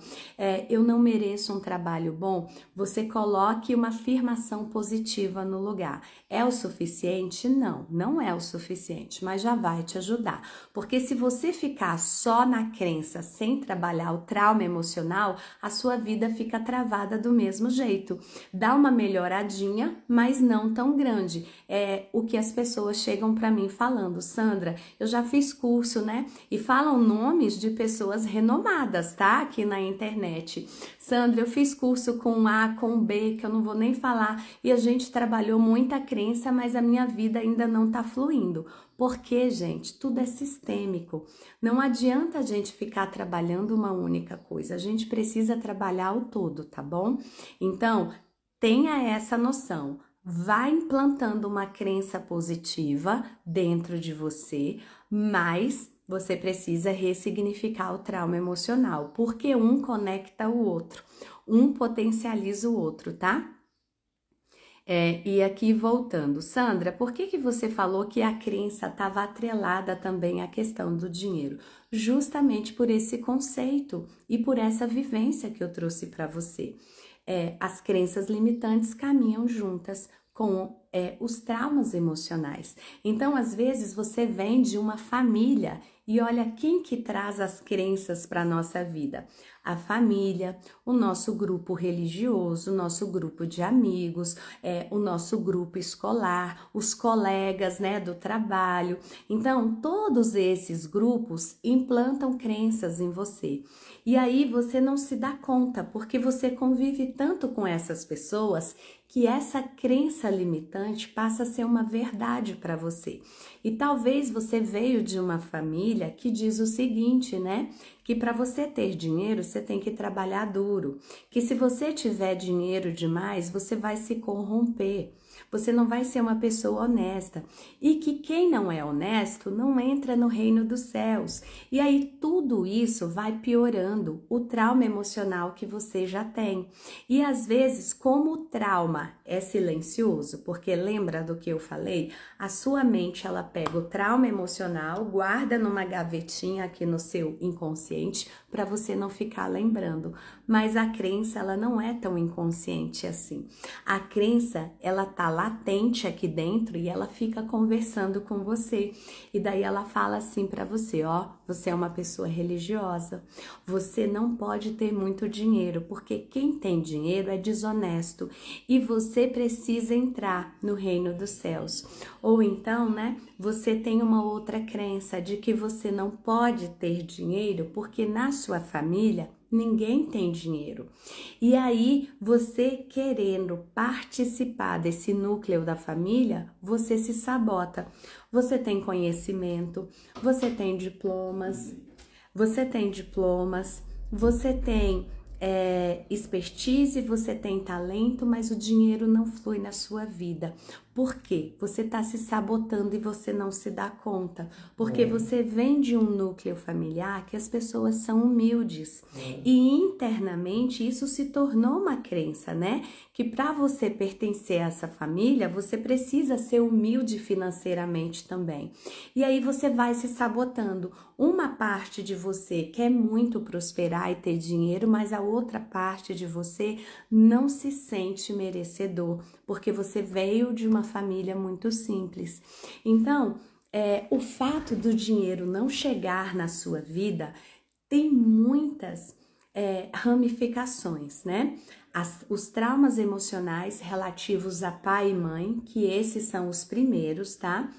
eu não mereço um trabalho bom, você coloque uma afirmação positiva no lugar. É o suficiente? Não, não é o suficiente, mas já vai te ajudar. Porque se você ficar só na crença, sem trabalhar o trauma emocional, a sua vida fica travada do mesmo jeito. Dá uma melhoradinha, mas não tão grande. É o que as pessoas chegam para mim falando, Sandra, eu já fiz curso, né? E falam nomes de pessoas renomadas, tá? Aqui na internet. Sandra, eu fiz curso com A, com B, que eu não vou nem falar, e a gente trabalhou muita crença, mas a minha vida ainda não tá fluindo. Porque, gente, tudo é sistêmico. Não adianta a gente ficar trabalhando uma única coisa, a gente precisa trabalhar o todo, tá bom? Então, tenha essa noção. Vai implantando uma crença positiva dentro de você, mas você precisa ressignificar o trauma emocional, porque um conecta o outro, um potencializa o outro, tá? E aqui voltando, Sandra, por que você falou que a crença estava atrelada também à questão do dinheiro? Justamente por esse conceito e por essa vivência que eu trouxe para você. As crenças limitantes caminham juntas com os traumas emocionais. Então, às vezes, você vem de uma família e olha quem que traz as crenças para a nossa vida. A família, o nosso grupo religioso, o nosso grupo de amigos, o nosso grupo escolar, os colegas, né, do trabalho. Então, todos esses grupos implantam crenças em você. E aí você não se dá conta, porque você convive tanto com essas pessoas que essa crença limitante passa a ser uma verdade para você. E talvez você veio de uma família que diz o seguinte, né? Que para você ter dinheiro, você tem que trabalhar duro. Que se você tiver dinheiro demais, você vai se corromper. Você não vai ser uma pessoa honesta. E que quem não é honesto não entra no reino dos céus. E aí tudo isso vai piorando o trauma emocional que você já tem. E às vezes, como o trauma é silencioso, porque lembra do que eu falei? A sua mente, ela pega o trauma emocional, guarda numa gavetinha aqui no seu inconsciente para você não ficar lembrando. Mas a crença, ela não é tão inconsciente assim. A crença, ela tá latente aqui dentro e ela fica conversando com você. E daí ela fala assim para você, ó, você é uma pessoa religiosa. Você não pode ter muito dinheiro, porque quem tem dinheiro é desonesto e você precisa entrar no reino dos céus. Ou então, né, você tem uma outra crença de que você não pode ter dinheiro porque na sua família ninguém tem dinheiro. E aí, você querendo participar desse núcleo da família, você se sabota. Você tem conhecimento, você tem diplomas, você tem expertise, você tem talento, mas o dinheiro não flui na sua vida. Por quê? Você está se sabotando e você não se dá conta. Porque você vem de um núcleo familiar que as pessoas são humildes. E internamente isso se tornou uma crença, né? Que para você pertencer a essa família, você precisa ser humilde financeiramente também. E aí você vai se sabotando. Uma parte de você quer muito prosperar e ter dinheiro, mas a outra parte de você não se sente merecedor, porque você veio de uma família muito simples. Então, o fato do dinheiro não chegar na sua vida tem muitas ramificações, né? Os traumas emocionais relativos a pai e mãe, que esses são os primeiros, tá?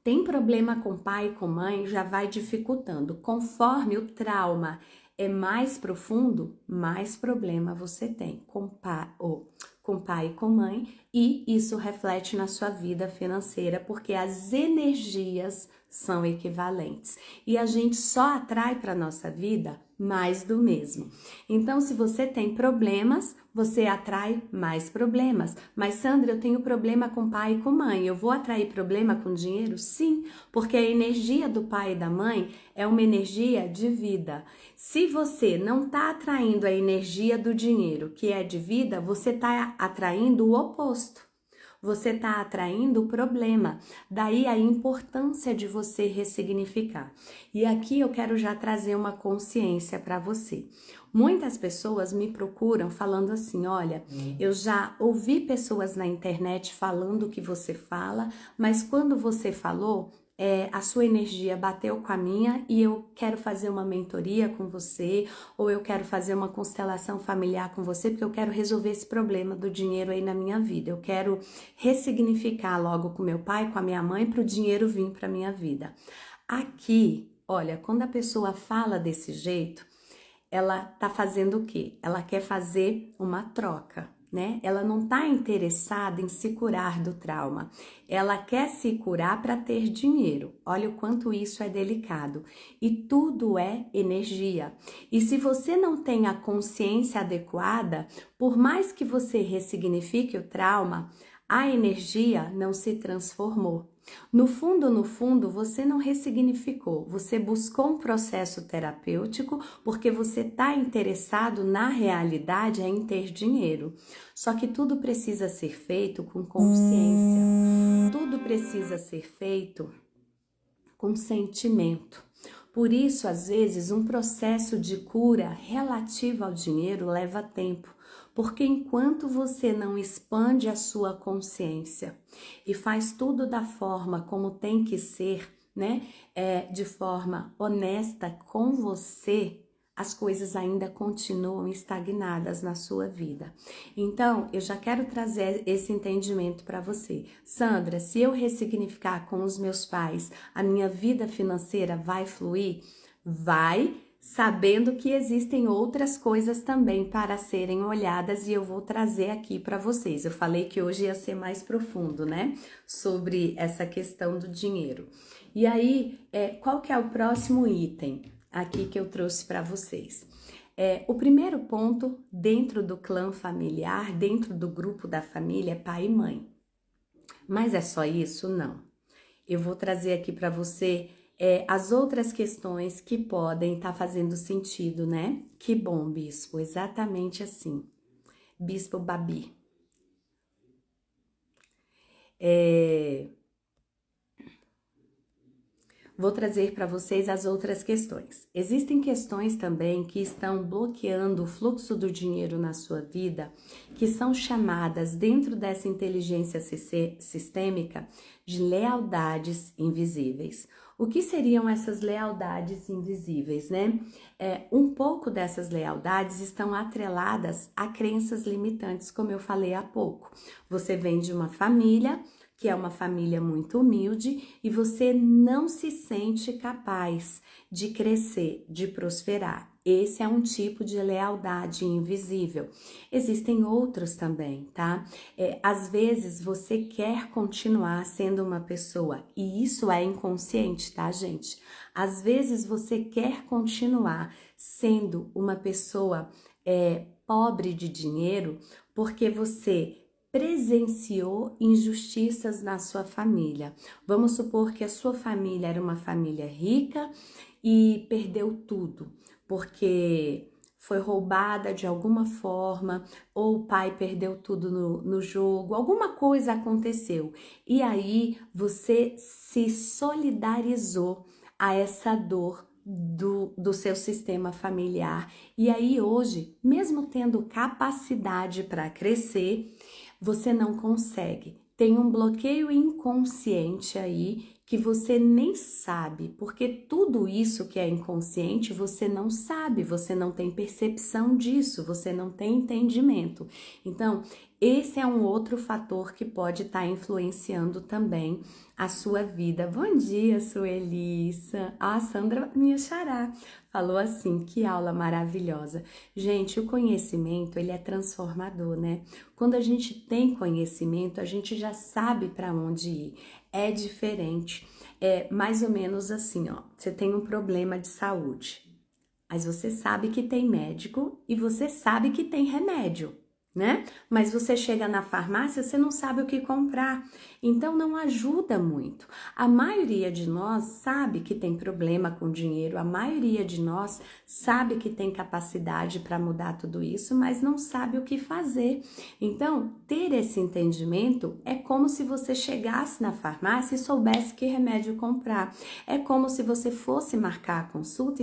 Tem problema com pai e com mãe, já vai dificultando. Conforme o trauma é mais profundo, mais problema você tem com pai e com mãe, e isso reflete na sua vida financeira, porque as energias são equivalentes. E a gente só atrai para a nossa vida mais do mesmo. Então, se você tem problemas, você atrai mais problemas. Mas, Sandra, eu tenho problema com pai e com mãe. Eu vou atrair problema com dinheiro? Sim, porque a energia do pai e da mãe é uma energia de vida. Se você não está atraindo a energia do dinheiro, que é de vida, você está atraindo o oposto. Você está atraindo o problema. Daí a importância de você ressignificar. E aqui eu quero já trazer uma consciência para você. Muitas pessoas me procuram falando assim, olha, eu já ouvi pessoas na internet falando o que você fala, mas quando você falou, a sua energia bateu com a minha e eu quero fazer uma mentoria com você, ou eu quero fazer uma constelação familiar com você, porque eu quero resolver esse problema do dinheiro aí na minha vida. Eu quero ressignificar logo com meu pai, com a minha mãe, para o dinheiro vir para minha vida. Aqui, olha, quando a pessoa fala desse jeito, ela tá fazendo o quê? Ela quer fazer uma troca, né? Ela não tá interessada em se curar do trauma. Ela quer se curar para ter dinheiro. Olha o quanto isso é delicado. E tudo é energia. E se você não tem a consciência adequada, por mais que você ressignifique o trauma, a energia não se transformou. No fundo, você não ressignificou, você buscou um processo terapêutico porque você está interessado na realidade em ter dinheiro. Só que tudo precisa ser feito com consciência, tudo precisa ser feito com sentimento. Por isso, às vezes, um processo de cura relativo ao dinheiro leva tempo, porque enquanto você não expande a sua consciência e faz tudo da forma como tem que ser, né, de forma honesta com você, as coisas ainda continuam estagnadas na sua vida. Então, eu já quero trazer esse entendimento para você. Sandra, se eu ressignificar com os meus pais, a minha vida financeira vai fluir? Vai, sabendo que existem outras coisas também para serem olhadas e eu vou trazer aqui para vocês. Eu falei que hoje ia ser mais profundo, né? Sobre essa questão do dinheiro. E aí, qual que é o próximo item aqui que eu trouxe para vocês? O primeiro ponto dentro do clã familiar, dentro do grupo da família, é pai e mãe. Mas é só isso? Não. Eu vou trazer aqui para você as outras questões que podem estar fazendo sentido, né? Que bom, bispo, exatamente assim. Bispo Babi. Vou trazer para vocês as outras questões. Existem questões também que estão bloqueando o fluxo do dinheiro na sua vida, que são chamadas dentro dessa inteligência sistêmica de lealdades invisíveis. O que seriam essas lealdades invisíveis, né? Um pouco dessas lealdades estão atreladas a crenças limitantes, como eu falei há pouco. Você vem de uma família que é uma família muito humilde e você não se sente capaz de crescer, de prosperar. Esse é um tipo de lealdade invisível. Existem outros também, tá? Às vezes você quer continuar sendo uma pessoa, e isso é inconsciente, tá, gente? Às vezes você quer continuar sendo uma pessoa pobre de dinheiro porque você presenciou injustiças na sua família. Vamos supor que a sua família era uma família rica e perdeu tudo, porque foi roubada de alguma forma, ou o pai perdeu tudo no jogo, alguma coisa aconteceu. E aí você se solidarizou a essa dor do seu sistema familiar. E aí hoje, mesmo tendo capacidade para crescer, você não consegue. Tem um bloqueio inconsciente aí que você nem sabe, porque tudo isso que é inconsciente você não sabe, você não tem percepção disso, você não tem entendimento. Então, esse é um outro fator que pode estar influenciando também a sua vida. Bom dia, Suelissa. A Sandra, minha xará, falou assim, que aula maravilhosa. Gente, o conhecimento, ele é transformador, né? Quando a gente tem conhecimento, a gente já sabe para onde ir. É diferente. É mais ou menos assim, ó. Você tem um problema de saúde, mas você sabe que tem médico e você sabe que tem remédio, né? Mas você chega na farmácia, você não sabe o que comprar, então não ajuda muito. A maioria de nós sabe que tem problema com dinheiro, a maioria de nós sabe que tem capacidade para mudar tudo isso, mas não sabe o que fazer. Então, ter esse entendimento é como se você chegasse na farmácia e soubesse que remédio comprar. É como se você fosse marcar a consulta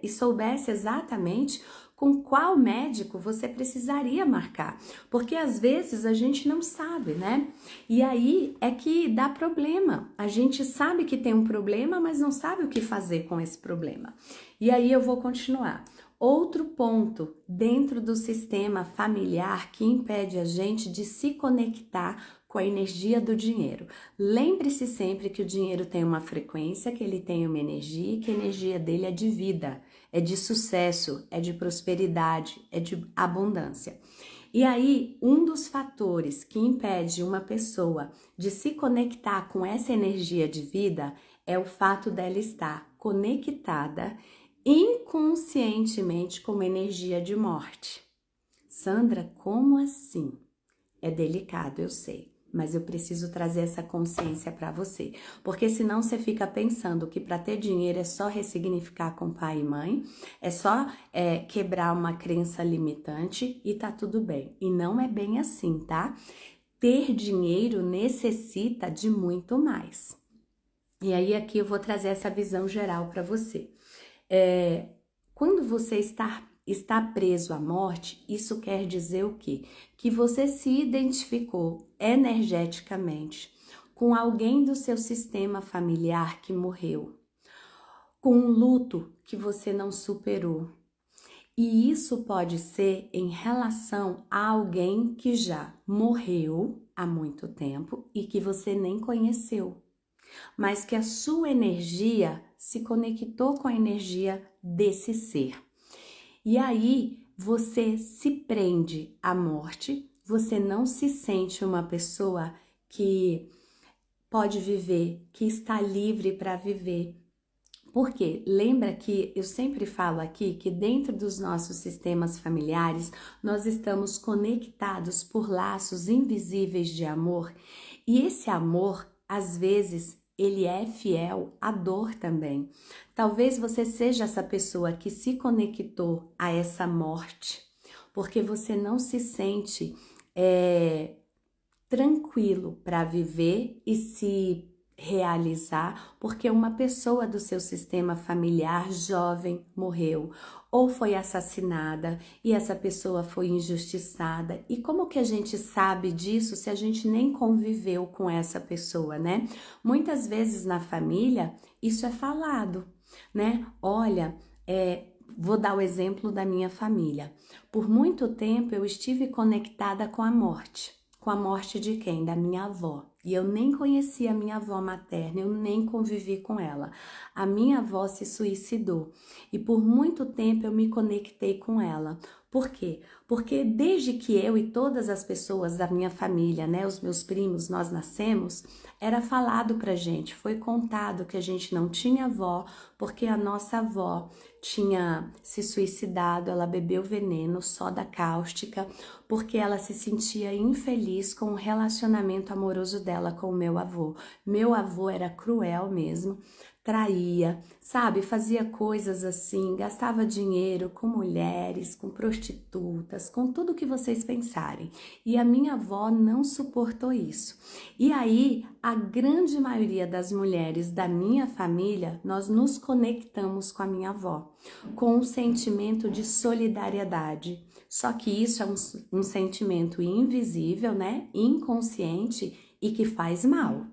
e soubesse exatamente com qual médico você precisaria marcar, porque às vezes a gente não sabe, né? E aí é que dá problema. A gente sabe que tem um problema, mas não sabe o que fazer com esse problema. E aí eu vou continuar. Outro ponto dentro do sistema familiar que impede a gente de se conectar com a energia do dinheiro. Lembre-se sempre que o dinheiro tem uma frequência, que ele tem uma energia e que a energia dele é de vida, é de sucesso, é de prosperidade, é de abundância. E aí, um dos fatores que impede uma pessoa de se conectar com essa energia de vida é o fato dela estar conectada inconscientemente com uma energia de morte. Sandra, como assim? É delicado, eu sei, mas eu preciso trazer essa consciência para você, porque senão você fica pensando que para ter dinheiro é só ressignificar com pai e mãe, é só quebrar uma crença limitante e tá tudo bem. E não é bem assim, tá? Ter dinheiro necessita de muito mais. E aí aqui eu vou trazer essa visão geral para você. Quando você está preso à morte, isso quer dizer o quê? Que você se identificou energeticamente com alguém do seu sistema familiar que morreu, com um luto que você não superou. E isso pode ser em relação a alguém que já morreu há muito tempo e que você nem conheceu, mas que a sua energia se conectou com a energia desse ser. E aí você se prende à morte, você não se sente uma pessoa que pode viver, que está livre para viver. Porque lembra que eu sempre falo aqui que dentro dos nossos sistemas familiares nós estamos conectados por laços invisíveis de amor, e esse amor, às vezes, ele é fiel à dor também. Talvez você seja essa pessoa que se conectou a essa morte, porque você não se sente tranquilo para viver e se realizar, porque uma pessoa do seu sistema familiar jovem morreu ou foi assassinada e essa pessoa foi injustiçada. E como que a gente sabe disso se a gente nem conviveu com essa pessoa, né? Muitas vezes na família isso é falado, né? Olha, vou dar o exemplo da minha família. Por muito tempo eu estive conectada com a morte. Com a morte de quem? Da minha avó. E eu nem conhecia a minha avó materna, eu nem convivi com ela. A minha avó se suicidou e por muito tempo eu me conectei com ela. Por quê? Porque desde que eu e todas as pessoas da minha família, né, os meus primos, nós nascemos, era falado pra gente, foi contado que a gente não tinha avó, porque a nossa avó tinha se suicidado, ela bebeu veneno, soda cáustica, porque ela se sentia infeliz com o relacionamento amoroso dela com o meu avô. Meu avô era cruel mesmo, traía, sabe? Fazia coisas assim, gastava dinheiro com mulheres, com prostitutas, com tudo que vocês pensarem. E a minha avó não suportou isso. E aí, a grande maioria das mulheres da minha família, nós nos conectamos com a minha avó, com um sentimento de solidariedade. Só que isso é um sentimento invisível, né? Inconsciente e que faz mal,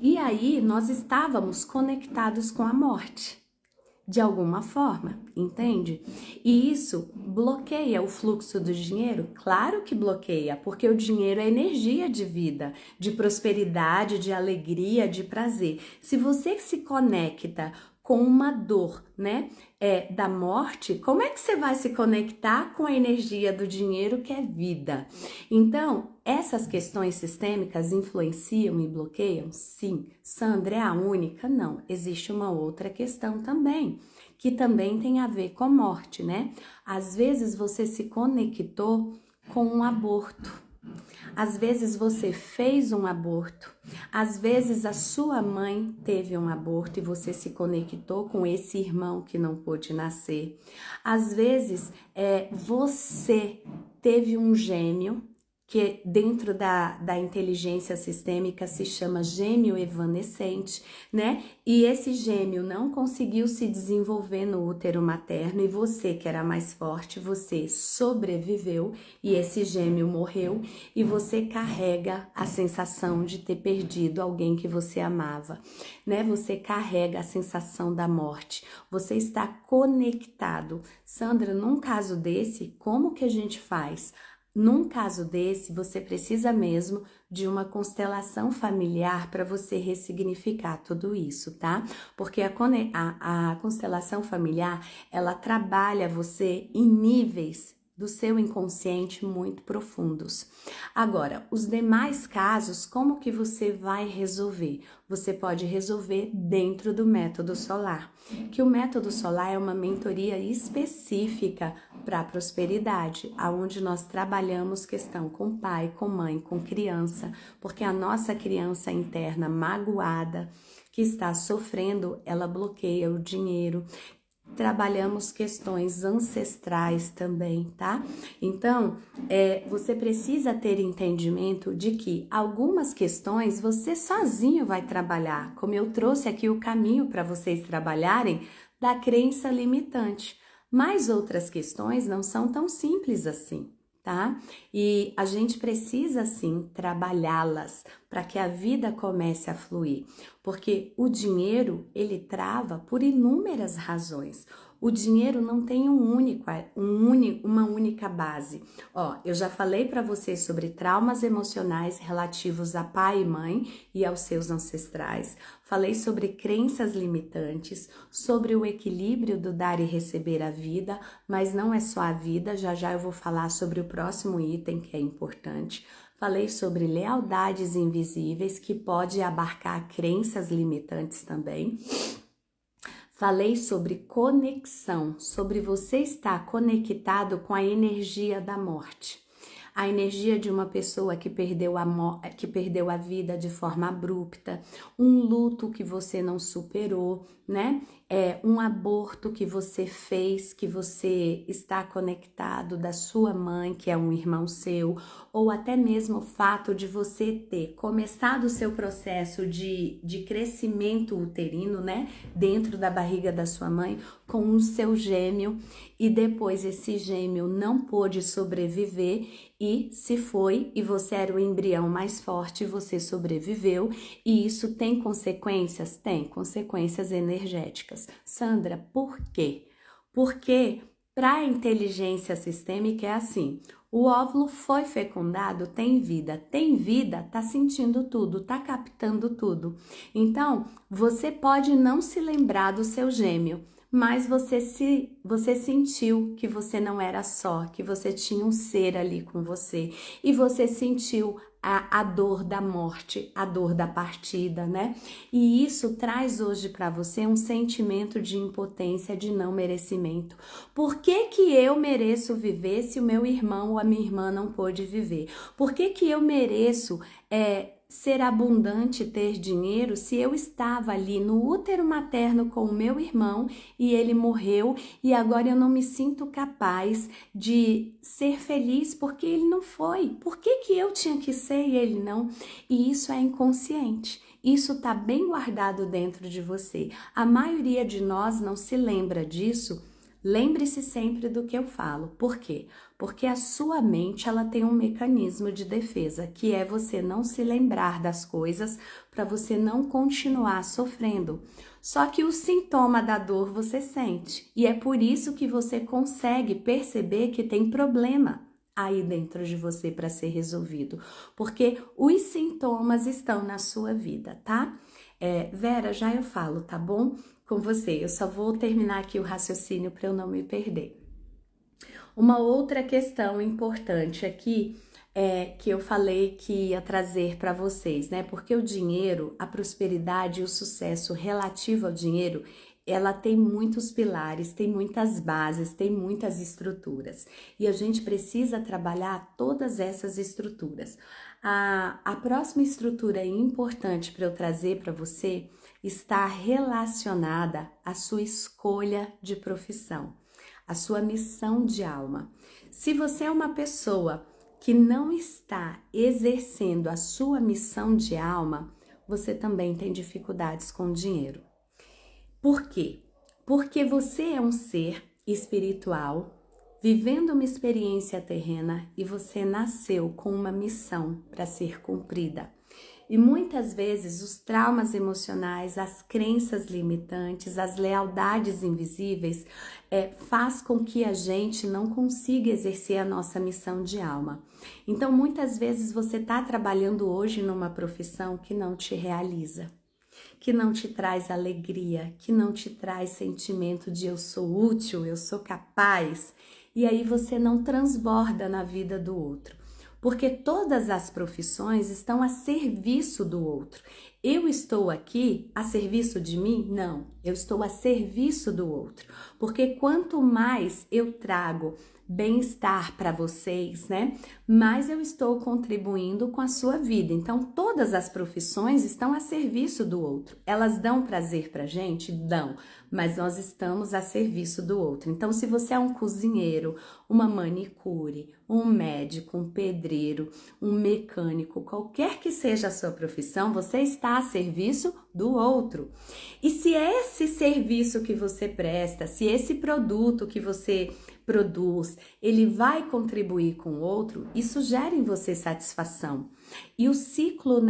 E aí nós estávamos conectados com a morte, de alguma forma, entende? E isso bloqueia o fluxo do dinheiro? Claro que bloqueia, porque o dinheiro é energia de vida, de prosperidade, de alegria, de prazer. Se você se conecta com uma dor, né, da morte, como é que você vai se conectar com a energia do dinheiro que é vida? Então, essas questões sistêmicas influenciam e bloqueiam? Sim. Sandra, é a única? Não. Existe uma outra questão também, que também tem a ver com morte, né? Às vezes você se conectou com um aborto. Às vezes você fez um aborto, às vezes a sua mãe teve um aborto e você se conectou com esse irmão que não pôde nascer. Às vezes você teve um gêmeo, que dentro da inteligência sistêmica se chama gêmeo evanescente, né? E esse gêmeo não conseguiu se desenvolver no útero materno e você, que era mais forte, você sobreviveu e esse gêmeo morreu e você carrega a sensação de ter perdido alguém que você amava, né? Você carrega a sensação da morte, você está conectado. Sandra, num caso desse, como que a gente faz? Num caso desse, você precisa mesmo de uma constelação familiar para você ressignificar tudo isso, tá? Porque a constelação familiar, ela trabalha você em níveis do seu inconsciente muito profundos. Agora, os demais casos, como que você vai resolver? Você pode resolver dentro do método solar, que o método solar é uma mentoria específica para a prosperidade, aonde nós trabalhamos questão com pai, com mãe, com criança, porque a nossa criança interna magoada, que está sofrendo, ela bloqueia o dinheiro. Trabalhamos questões ancestrais também, tá? Então, você precisa ter entendimento de que algumas questões você sozinho vai trabalhar, como eu trouxe aqui o caminho para vocês trabalharem da crença limitante, mas outras questões não são tão simples assim, tá? E a gente precisa sim trabalhá-las para que a vida comece a fluir, porque o dinheiro ele trava por inúmeras razões. O dinheiro não tem uma única base. Ó, eu já falei para vocês sobre traumas emocionais relativos a pai e mãe e aos seus ancestrais. Falei sobre crenças limitantes, sobre o equilíbrio do dar e receber a vida, mas não é só a vida, já já eu vou falar sobre o próximo item que é importante. Falei sobre lealdades invisíveis, que pode abarcar crenças limitantes também. Falei sobre conexão, sobre você estar conectado com a energia da morte. A energia de uma pessoa que perdeu a vida de forma abrupta, um luto que você não superou, né? Um aborto que você fez, que você está conectado da sua mãe, que é um irmão seu, ou até mesmo o fato de você ter começado o seu processo de crescimento uterino, né? Dentro da barriga da sua mãe, com o seu gêmeo, e depois esse gêmeo não pôde sobreviver e se foi, e você era o embrião mais forte, você sobreviveu, e isso tem consequências? Tem consequências energéticas. Sandra, por quê? Porque para a inteligência sistêmica é assim, o óvulo foi fecundado, tem vida, tá sentindo tudo, tá captando tudo. Então, você pode não se lembrar do seu gêmeo, mas você sentiu que você não era só, que você tinha um ser ali com você, e você sentiu a dor da morte, a dor da partida, né? E isso traz hoje para você um sentimento de impotência, de não merecimento. Por que que eu mereço viver se o meu irmão ou a minha irmã não pôde viver? Por que que eu mereço ser abundante, ter dinheiro, se eu estava ali no útero materno com o meu irmão e ele morreu e agora eu não me sinto capaz de ser feliz porque ele não foi? Por que que eu tinha que ser e ele não? E isso é inconsciente. Isso está bem guardado dentro de você. A maioria de nós não se lembra disso. Lembre-se sempre do que eu falo. Por quê? Porque a sua mente ela tem um mecanismo de defesa, que é você não se lembrar das coisas para você não continuar sofrendo. Só que o sintoma da dor você sente, e é por isso que você consegue perceber que tem problema aí dentro de você para ser resolvido, porque os sintomas estão na sua vida, tá? Vera, já eu falo, tá bom? Com você, eu só vou terminar aqui o raciocínio para eu não me perder. Uma outra questão importante aqui que eu falei que ia trazer para vocês, né? Porque o dinheiro, a prosperidade e o sucesso relativo ao dinheiro, ela tem muitos pilares, tem muitas bases, tem muitas estruturas. E a gente precisa trabalhar todas essas estruturas. A próxima estrutura importante para eu trazer para você está relacionada à sua escolha de profissão, à sua missão de alma. Se você é uma pessoa que não está exercendo a sua missão de alma, você também tem dificuldades com o dinheiro. Por quê? Porque você é um ser espiritual, vivendo uma experiência terrena e você nasceu com uma missão para ser cumprida. E muitas vezes os traumas emocionais, as crenças limitantes, as lealdades invisíveis faz com que a gente não consiga exercer a nossa missão de alma. Então muitas vezes você está trabalhando hoje numa profissão que não te realiza, que não te traz alegria, que não te traz sentimento de eu sou útil, eu sou capaz. e aí você não transborda na vida do outro. Porque todas as profissões estão a serviço do outro. Eu estou aqui a serviço de mim? Não, eu estou a serviço do outro. Porque quanto mais eu trago bem-estar para vocês, né? Mais eu estou contribuindo com a sua vida. Então, todas as profissões estão a serviço do outro. Elas dão prazer pra gente? Dão, mas nós estamos a serviço do outro. Então, se você é um cozinheiro, uma manicure, um médico, um pedreiro, um mecânico, qualquer que seja a sua profissão, você está a serviço do outro. E se esse serviço que você presta, se esse produto que você produz, ele vai contribuir com o outro, isso gera em você satisfação. E o ciclo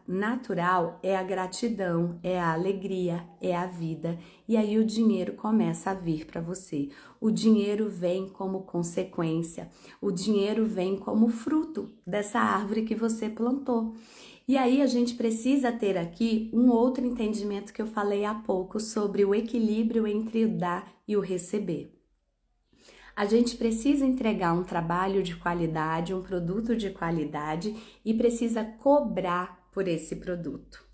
natural é a gratidão, é a alegria, é a vida. E aí o dinheiro começa a vir para você. O dinheiro vem como consequência, o dinheiro vem como fruto dessa árvore que você plantou. E aí a gente precisa ter aqui um outro entendimento que eu falei há pouco sobre o equilíbrio entre o dar e o receber. A gente precisa entregar um trabalho de qualidade, um produto de qualidade e precisa cobrar por esse produto.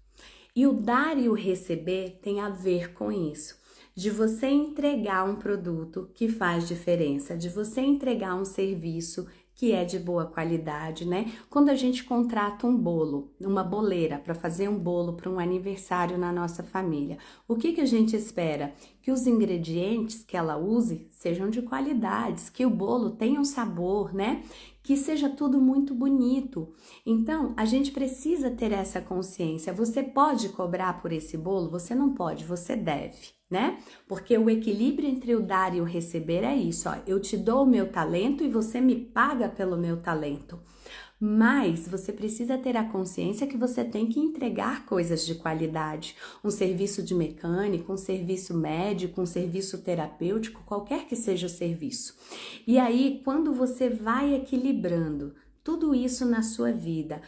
E o dar e o receber tem a ver com isso, de você entregar um produto que faz diferença, de você entregar um serviço que é de boa qualidade, né? Quando a gente contrata um bolo, uma boleira para fazer um bolo para um aniversário na nossa família, o que a gente espera? Que os ingredientes que ela use sejam de qualidades, que o bolo tenha um sabor, né? Que seja tudo muito bonito. Então, a gente precisa ter essa consciência. Você pode cobrar por esse bolo? Você não pode, você deve, né? Porque o equilíbrio entre o dar e o receber é isso, ó. Eu te dou o meu talento e você me paga pelo meu talento. Mas você precisa ter a consciência que você tem que entregar coisas de qualidade. Um serviço de mecânico, um serviço médico, um serviço terapêutico, qualquer que seja o serviço. E aí, quando você vai equilibrando tudo isso na sua vida,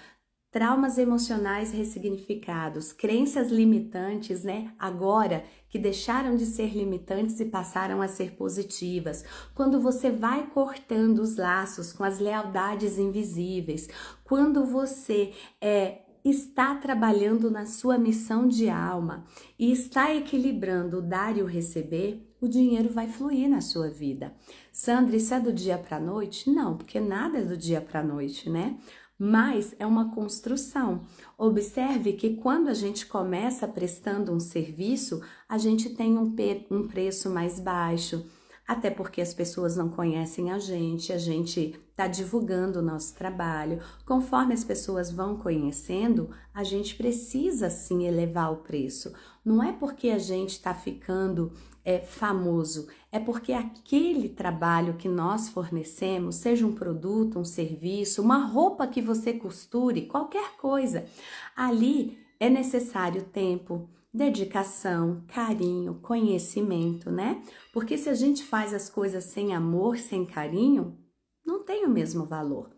traumas emocionais ressignificados, crenças limitantes, né? Agora que deixaram de ser limitantes e passaram a ser positivas. Quando você vai cortando os laços com as lealdades invisíveis, quando você está trabalhando na sua missão de alma e está equilibrando o dar e o receber, o dinheiro vai fluir na sua vida. Sandra, isso é do dia para a noite? Não, porque nada é do dia para a noite, né? Mas é uma construção. Observe que quando a gente começa prestando um serviço, a gente tem um preço mais baixo, até porque as pessoas não conhecem a gente está divulgando o nosso trabalho. Conforme as pessoas vão conhecendo, a gente precisa sim elevar o preço. Não é porque a gente está ficando famoso, é porque aquele trabalho que nós fornecemos, seja um produto, um serviço, uma roupa que você costure, qualquer coisa, ali é necessário tempo, dedicação, carinho, conhecimento, né? Porque se a gente faz as coisas sem amor, sem carinho, não tem o mesmo valor.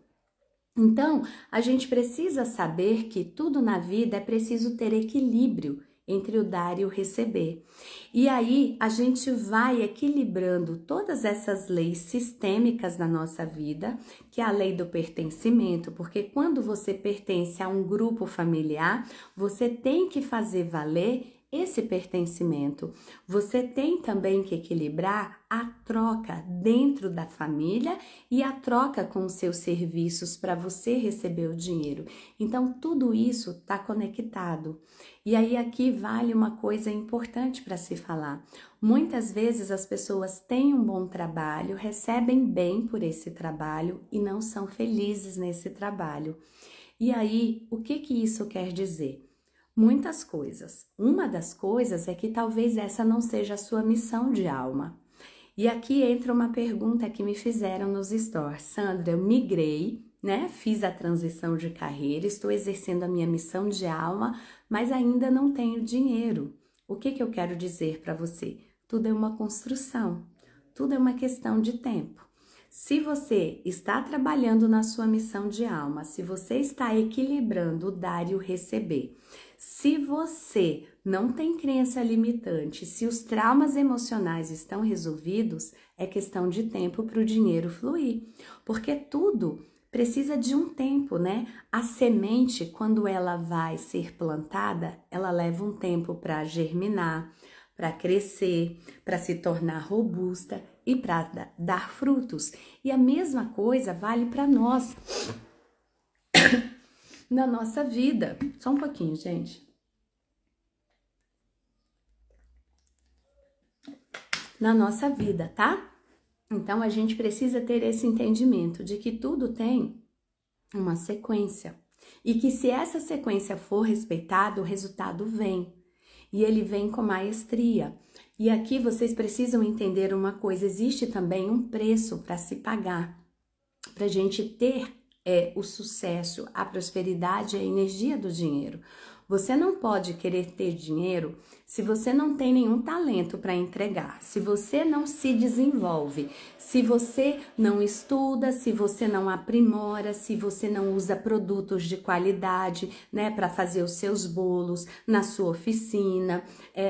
Então, a gente precisa saber que tudo na vida é preciso ter equilíbrio entre o dar e o receber. E aí a gente vai equilibrando todas essas leis sistêmicas na nossa vida, que é a lei do pertencimento, porque quando você pertence a um grupo familiar, você tem que fazer valer esse pertencimento. Você tem também que equilibrar a troca dentro da família e a troca com os seus serviços para você receber o dinheiro. Então, tudo isso está conectado. E aí aqui vale uma coisa importante para se falar. Muitas vezes as pessoas têm um bom trabalho, recebem bem por esse trabalho e não são felizes nesse trabalho. E aí, o que isso quer dizer? Muitas coisas. Uma das coisas é que talvez essa não seja a sua missão de alma. E aqui entra uma pergunta que me fizeram nos stories. Sandra, eu migrei, né? Fiz a transição de carreira, estou exercendo a minha missão de alma, mas ainda não tenho dinheiro. O que eu quero dizer para você? Tudo é uma construção, tudo é uma questão de tempo. Se você está trabalhando na sua missão de alma, se você está equilibrando o dar e o receber, se você não tem crença limitante, se os traumas emocionais estão resolvidos, é questão de tempo para o dinheiro fluir, porque tudo precisa de um tempo, né? A semente, quando ela vai ser plantada, ela leva um tempo para germinar, para crescer, para se tornar robusta e para dar frutos. E a mesma coisa vale para nós na nossa vida. Só um pouquinho, gente. Na nossa vida, tá? Então a gente precisa ter esse entendimento de que tudo tem uma sequência e que se essa sequência for respeitada, o resultado vem. E ele vem com maestria. E aqui vocês precisam entender uma coisa: existe também um preço para se pagar, para a gente ter o sucesso, a prosperidade, a energia do dinheiro. Você não pode querer ter dinheiro se você não tem nenhum talento para entregar, se você não se desenvolve, se você não estuda, se você não aprimora, se você não usa produtos de qualidade, né, para fazer os seus bolos na sua oficina,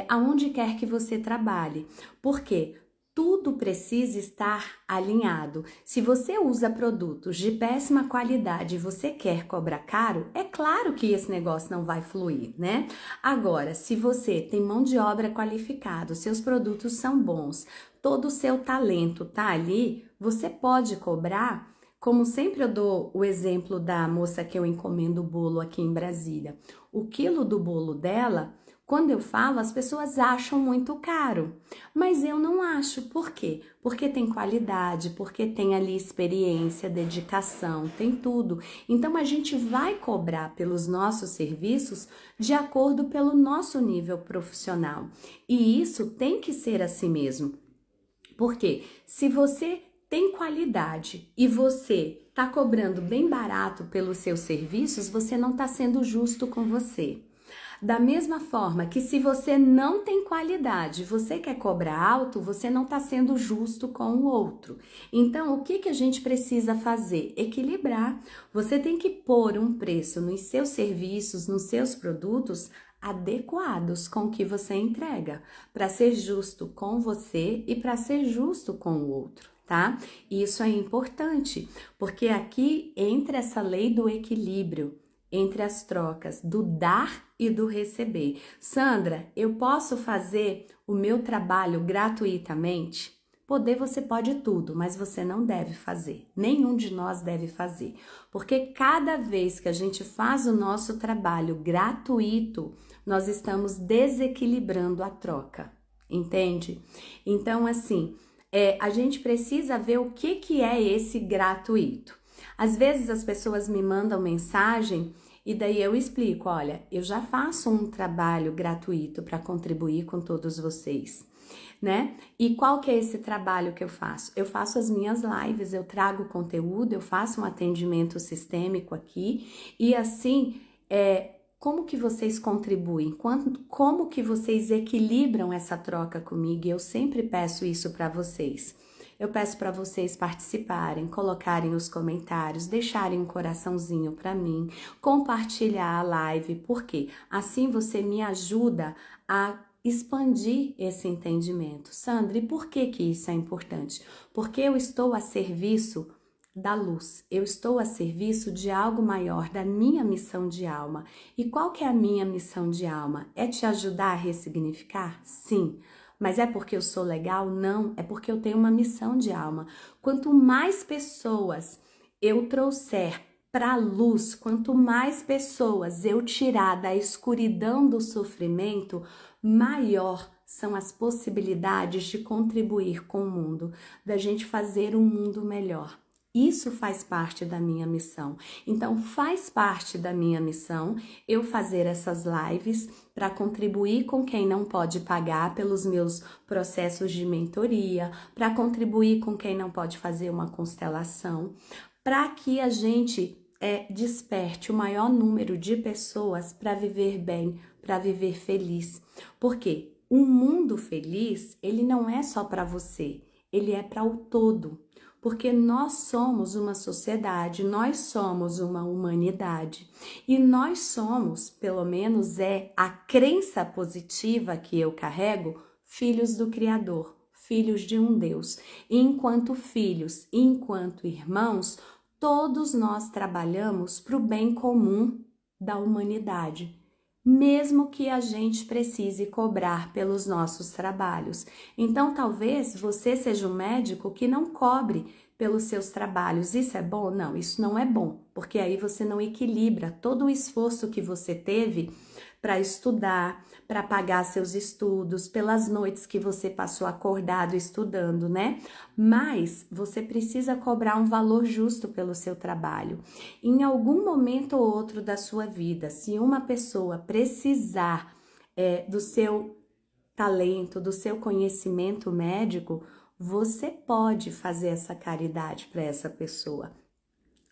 aonde quer que você trabalhe. Por quê? Tudo precisa estar alinhado. Se você usa produtos de péssima qualidade e você quer cobrar caro, é claro que esse negócio não vai fluir, né? Agora, se você tem mão de obra qualificada, seus produtos são bons, todo o seu talento tá ali, você pode cobrar. Como sempre eu dou o exemplo da moça que eu encomendo o bolo aqui em Brasília. O quilo do bolo dela, quando eu falo, as pessoas acham muito caro, mas eu não acho. Por quê? Porque tem qualidade, porque tem ali experiência, dedicação, tem tudo. Então a gente vai cobrar pelos nossos serviços de acordo pelo nosso nível profissional. E isso tem que ser assim mesmo. Porque se você tem qualidade e você está cobrando bem barato pelos seus serviços, você não está sendo justo com você. Da mesma forma que se você não tem qualidade, você quer cobrar alto, você não está sendo justo com o outro. Então, o que a gente precisa fazer? Equilibrar. Você tem que pôr um preço nos seus serviços, nos seus produtos adequados com o que você entrega, para ser justo com você e para ser justo com o outro, tá? Isso é importante, porque aqui entra essa lei do equilíbrio entre as trocas do dar e do receber. Sandra, eu posso fazer o meu trabalho gratuitamente? Poder você pode tudo, mas você não deve fazer. Nenhum de nós deve fazer. Porque cada vez que a gente faz o nosso trabalho gratuito, nós estamos desequilibrando a troca. Entende? Então, assim, a gente precisa ver o que é esse gratuito. Às vezes as pessoas me mandam mensagem e daí eu explico: olha, eu já faço um trabalho gratuito para contribuir com todos vocês, né? E qual que é esse trabalho que eu faço? Eu faço as minhas lives, eu trago conteúdo, eu faço um atendimento sistêmico aqui e assim, como que vocês contribuem? Como que vocês equilibram essa troca comigo? E eu sempre peço isso para vocês. Eu peço para vocês participarem, colocarem os comentários, deixarem um coraçãozinho para mim, compartilhar a live, porque assim você me ajuda a expandir esse entendimento. Sandra, e por que isso é importante? Porque eu estou a serviço da luz, eu estou a serviço de algo maior, da minha missão de alma. E qual que é a minha missão de alma? É te ajudar a ressignificar? Sim. Mas é porque eu sou legal? Não, é porque eu tenho uma missão de alma. Quanto mais pessoas eu trouxer para a luz, quanto mais pessoas eu tirar da escuridão do sofrimento, maior são as possibilidades de contribuir com o mundo, da gente fazer um mundo melhor. Isso faz parte da minha missão. Então, faz parte da minha missão eu fazer essas lives para contribuir com quem não pode pagar pelos meus processos de mentoria, para contribuir com quem não pode fazer uma constelação, para que a gente desperte o maior número de pessoas para viver bem, para viver feliz. Porque um mundo feliz, ele não é só para você, ele é para o todo. porque nós somos uma sociedade, nós somos uma humanidade e nós somos, pelo menos é a crença positiva que eu carrego, filhos do Criador, filhos de um Deus. E enquanto filhos, enquanto irmãos, todos nós trabalhamos para o bem comum da humanidade, mesmo que a gente precise cobrar pelos nossos trabalhos. Então, talvez você seja um médico que não cobre pelos seus trabalhos. Isso é bom? Não, isso não é bom, porque aí você não equilibra todo o esforço que você teve para estudar, para pagar seus estudos, pelas noites que você passou acordado estudando, né? Mas você precisa cobrar um valor justo pelo seu trabalho. Em algum momento ou outro da sua vida, se uma pessoa precisar do seu talento, do seu conhecimento médico, você pode fazer essa caridade para essa pessoa.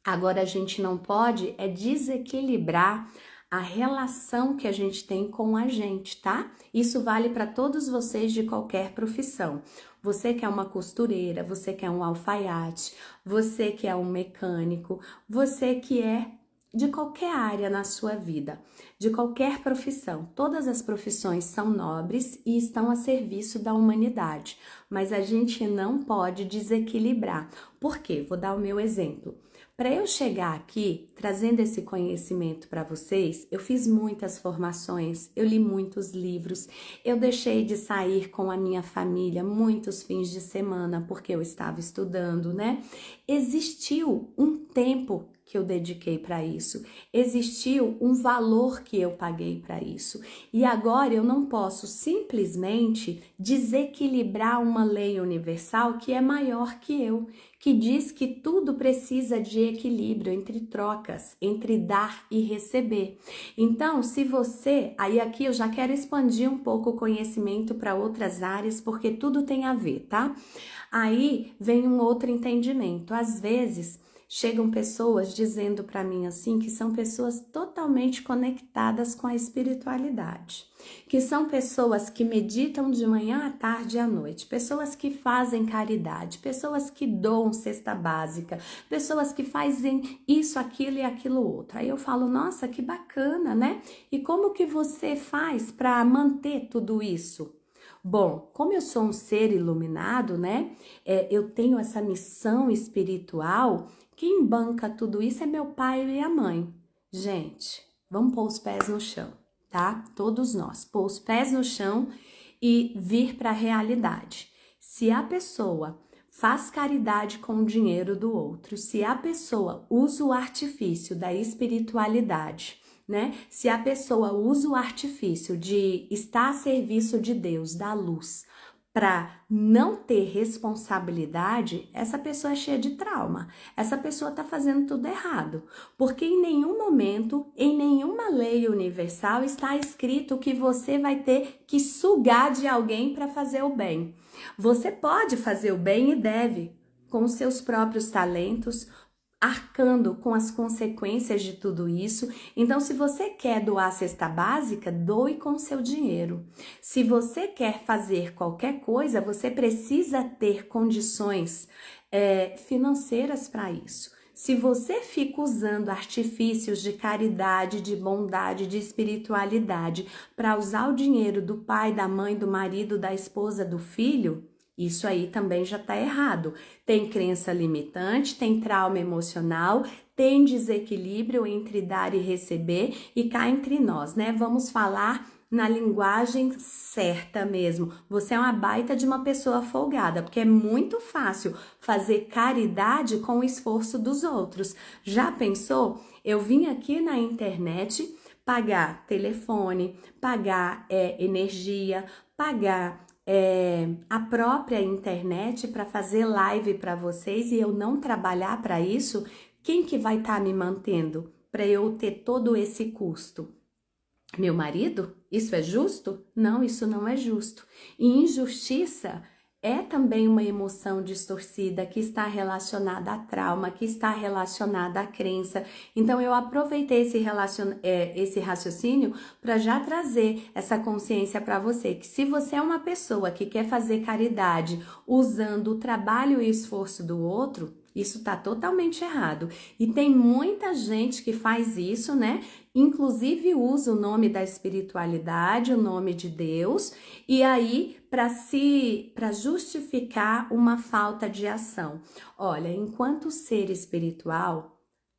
Agora, a gente não pode desequilibrar a relação que a gente tem com a gente, tá? Isso vale para todos vocês de qualquer profissão. Você que é uma costureira, você que é um alfaiate, você que é um mecânico, você que é de qualquer área na sua vida, de qualquer profissão. Todas as profissões são nobres e estão a serviço da humanidade, mas a gente não pode desequilibrar. Por quê? Vou dar o meu exemplo. Para eu chegar aqui trazendo esse conhecimento para vocês, eu fiz muitas formações, eu li muitos livros, eu deixei de sair com a minha família muitos fins de semana porque eu estava estudando, né? Existiu um tempo que eu dediquei para isso, existiu um valor que eu paguei para isso. E agora eu não posso simplesmente desequilibrar uma lei universal que é maior que eu, que diz que tudo precisa de equilíbrio entre trocas, entre dar e receber. Então, se você, aí aqui eu já quero expandir um pouco o conhecimento para outras áreas, porque tudo tem a ver, tá? Aí vem um outro entendimento. Às vezes, chegam pessoas dizendo para mim assim que são pessoas totalmente conectadas com a espiritualidade, que são pessoas que meditam de manhã à tarde e à noite, pessoas que fazem caridade, pessoas que doam cesta básica, pessoas que fazem isso, aquilo e aquilo outro. Aí eu falo, nossa, que bacana, né? E como que você faz para manter tudo isso? Bom, como eu sou um ser iluminado, né? Eu tenho essa missão espiritual. Quem banca tudo isso é meu pai e a mãe. Gente, vamos pôr os pés no chão, tá? Todos nós, pôr os pés no chão e vir para a realidade. Se a pessoa faz caridade com o dinheiro do outro, se a pessoa usa o artifício da espiritualidade, né? Se a pessoa usa o artifício de estar a serviço de Deus, da luz, para não ter responsabilidade, essa pessoa é cheia de trauma. Essa pessoa está fazendo tudo errado. Porque em nenhum momento, em nenhuma lei universal está escrito que você vai ter que sugar de alguém para fazer o bem. Você pode fazer o bem e deve, com os seus próprios talentos, arcando com as consequências de tudo isso. Então, se você quer doar a cesta básica, doe com seu dinheiro. Se você quer fazer qualquer coisa, você precisa ter condições financeiras para isso. Se você fica usando artifícios de caridade, de bondade, de espiritualidade para usar o dinheiro do pai, da mãe, do marido, da esposa, do filho, isso aí também já está errado. Tem crença limitante, tem trauma emocional, tem desequilíbrio entre dar e receber, e cá entre nós, né? Vamos falar na linguagem certa mesmo. Você é uma baita de uma pessoa folgada, porque é muito fácil fazer caridade com o esforço dos outros. Já pensou? Eu vim aqui na internet pagar telefone, pagar energia, pagar a própria internet para fazer live para vocês e eu não trabalhar para isso. Quem que vai estar me mantendo para eu ter todo esse custo? Meu marido? Isso é justo? Não, isso não é justo. E injustiça é também uma emoção distorcida que está relacionada a trauma, que está relacionada à crença. Então eu aproveitei esse raciocínio para já trazer essa consciência para você, que se você é uma pessoa que quer fazer caridade usando o trabalho e o esforço do outro, isso está totalmente errado. E tem muita gente que faz isso, né? Inclusive usa o nome da espiritualidade, o nome de Deus, e aí para justificar uma falta de ação. Olha, enquanto ser espiritual,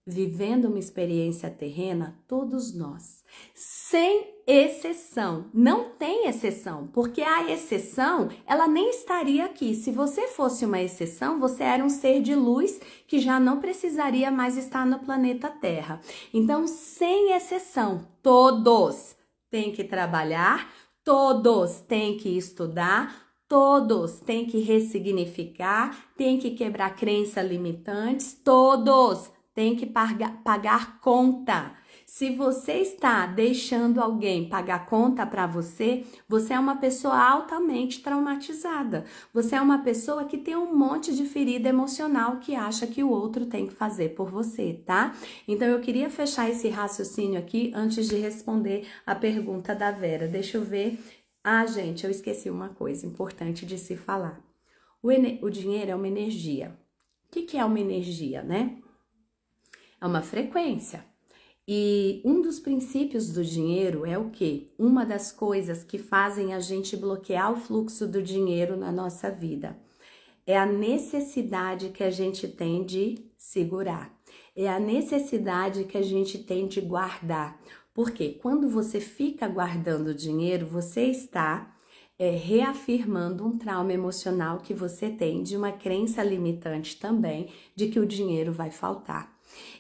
vivendo uma experiência terrena, todos nós, sem exceção, não tem exceção, porque a exceção, ela nem estaria aqui. Se você fosse uma exceção, você era um ser de luz que já não precisaria mais estar no planeta Terra. Então, sem exceção, todos têm que trabalhar, todos têm que estudar, todos têm que ressignificar, têm que quebrar crenças limitantes, todos têm que pagar conta. Se você está deixando alguém pagar conta para você, você é uma pessoa altamente traumatizada. Você é uma pessoa que tem um monte de ferida emocional que acha que o outro tem que fazer por você, tá? Então eu queria fechar esse raciocínio aqui antes de responder a pergunta da Vera. Deixa eu ver. Ah, gente, eu esqueci uma coisa importante de se falar. O dinheiro é uma energia. O que é uma energia, né? É uma frequência. E um dos princípios do dinheiro é o quê? Uma das coisas que fazem a gente bloquear o fluxo do dinheiro na nossa vida é a necessidade que a gente tem de segurar. É a necessidade que a gente tem de guardar. Porque quando você fica guardando dinheiro, você está reafirmando um trauma emocional que você tem, de uma crença limitante também, de que o dinheiro vai faltar.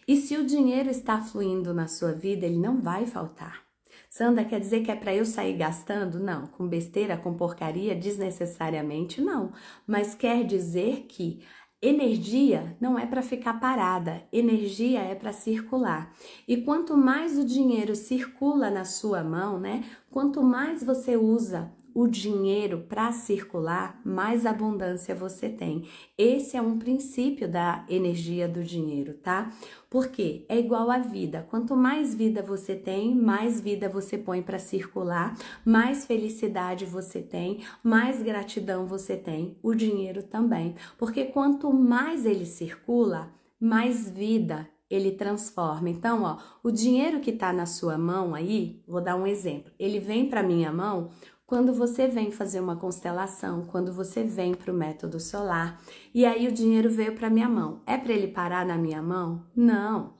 E se o dinheiro está fluindo na sua vida, ele não vai faltar. Sandra, quer dizer que é para eu sair gastando? Não. Com besteira, com porcaria, desnecessariamente, não. Mas quer dizer que energia não é para ficar parada, energia é para circular. E quanto mais o dinheiro circula na sua mão, né? Quanto mais você usa o dinheiro para circular, mais abundância você tem. Esse é um princípio da energia do dinheiro, tá? Porque é igual à vida. Quanto mais vida você tem, mais vida você põe para circular, mais felicidade você tem, mais gratidão você tem. O dinheiro também. Porque quanto mais ele circula, mais vida ele transforma. Então, ó, o dinheiro que tá na sua mão aí, vou dar um exemplo. Ele vem para minha mão quando você vem fazer uma constelação, quando você vem para o método solar, e aí o dinheiro veio para minha mão. É para ele parar na minha mão? Não.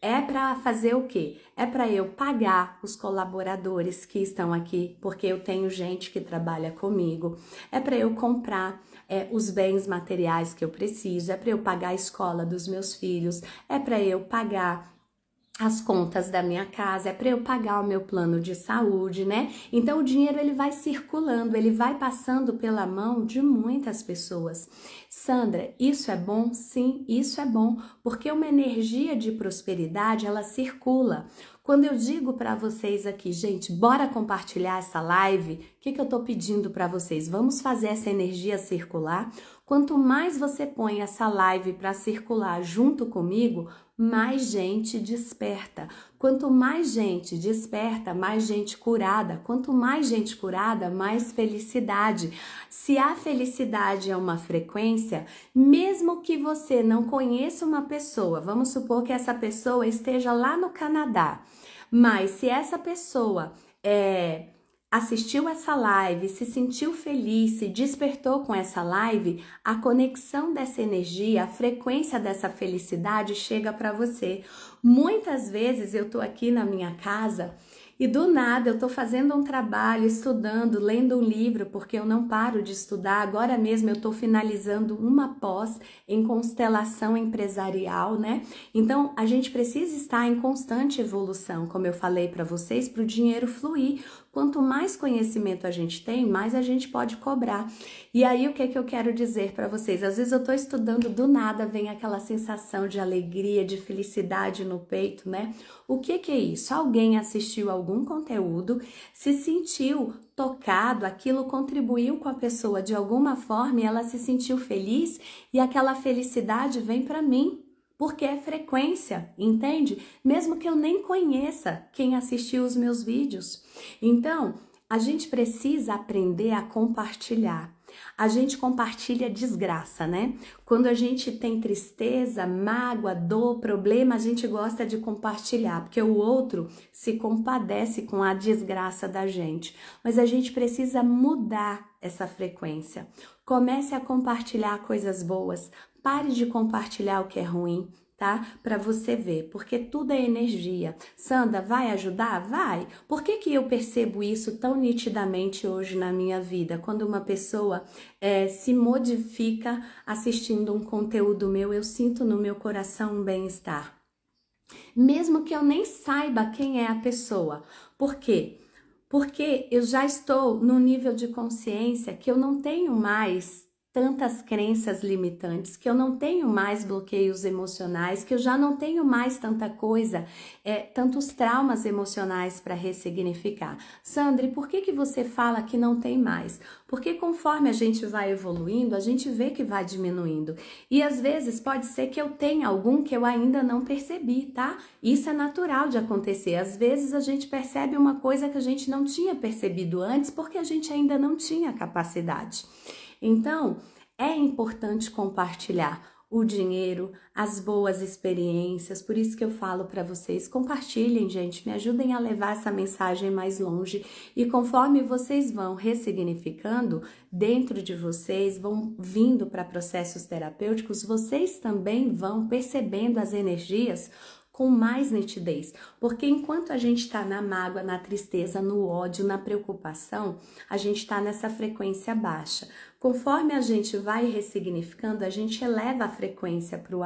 É para fazer o quê? É para eu pagar os colaboradores que estão aqui, porque eu tenho gente que trabalha comigo. É para eu comprar os bens materiais que eu preciso. É para eu pagar a escola dos meus filhos. É para eu pagar as contas da minha casa, é para eu pagar o meu plano de saúde, né? Então o dinheiro ele vai circulando, ele vai passando pela mão de muitas pessoas. Sandra, isso é bom? Sim, isso é bom, porque uma energia de prosperidade, ela circula. Quando eu digo para vocês aqui, gente, bora compartilhar essa live, o que eu tô pedindo para vocês? Vamos fazer essa energia circular? Quanto mais você põe essa live para circular junto comigo, mais gente desperta. Quanto mais gente desperta, mais gente curada. Quanto mais gente curada, mais felicidade. Se a felicidade é uma frequência, mesmo que você não conheça uma pessoa, vamos supor que essa pessoa esteja lá no Canadá, mas se essa pessoa assistiu essa live, se sentiu feliz, se despertou com essa live, a conexão dessa energia, a frequência dessa felicidade chega para você. Muitas vezes eu tô aqui na minha casa e do nada eu tô fazendo um trabalho, estudando, lendo um livro, porque eu não paro de estudar. Agora mesmo eu tô finalizando uma pós em constelação empresarial, né? Então a gente precisa estar em constante evolução, como eu falei para vocês, para o dinheiro fluir. Quanto mais conhecimento a gente tem, mais a gente pode cobrar. E aí, o que que eu quero dizer para vocês? Às vezes eu tô estudando, do nada vem aquela sensação de alegria, de felicidade no peito, né? O que que é isso? Alguém assistiu algum conteúdo, se sentiu tocado, aquilo contribuiu com a pessoa de alguma forma e ela se sentiu feliz e aquela felicidade vem para mim. Porque é frequência, entende? Mesmo que eu nem conheça quem assistiu os meus vídeos. Então, a gente precisa aprender a compartilhar. A gente compartilha desgraça, né? Quando a gente tem tristeza, mágoa, dor, problema, a gente gosta de compartilhar, porque o outro se compadece com a desgraça da gente. Mas a gente precisa mudar essa frequência. Comece a compartilhar coisas boas. Pare de compartilhar o que é ruim, tá? Para você ver, porque tudo é energia. Sandra, vai ajudar? Vai. Por que que eu percebo isso tão nitidamente hoje na minha vida? Quando uma pessoa se modifica assistindo um conteúdo meu, eu sinto no meu coração um bem-estar. Mesmo que eu nem saiba quem é a pessoa. Por quê? Porque eu já estou num nível de consciência que eu não tenho mais tantas crenças limitantes, que eu não tenho mais bloqueios emocionais, que eu já não tenho mais tanta coisa, tantos traumas emocionais para ressignificar. Sandra, por que você fala que não tem mais? Porque conforme a gente vai evoluindo, a gente vê que vai diminuindo. E às vezes pode ser que eu tenha algum que eu ainda não percebi, tá? Isso é natural de acontecer. Às vezes a gente percebe uma coisa que a gente não tinha percebido antes porque a gente ainda não tinha capacidade. Então, é importante compartilhar o dinheiro, as boas experiências, por isso que eu falo para vocês, compartilhem, gente, me ajudem a levar essa mensagem mais longe e conforme vocês vão ressignificando dentro de vocês, vão vindo para processos terapêuticos, vocês também vão percebendo as energias com mais nitidez, porque enquanto a gente está na mágoa, na tristeza, no ódio, na preocupação, a gente está nessa frequência baixa. Conforme a gente vai ressignificando, a gente eleva a frequência para o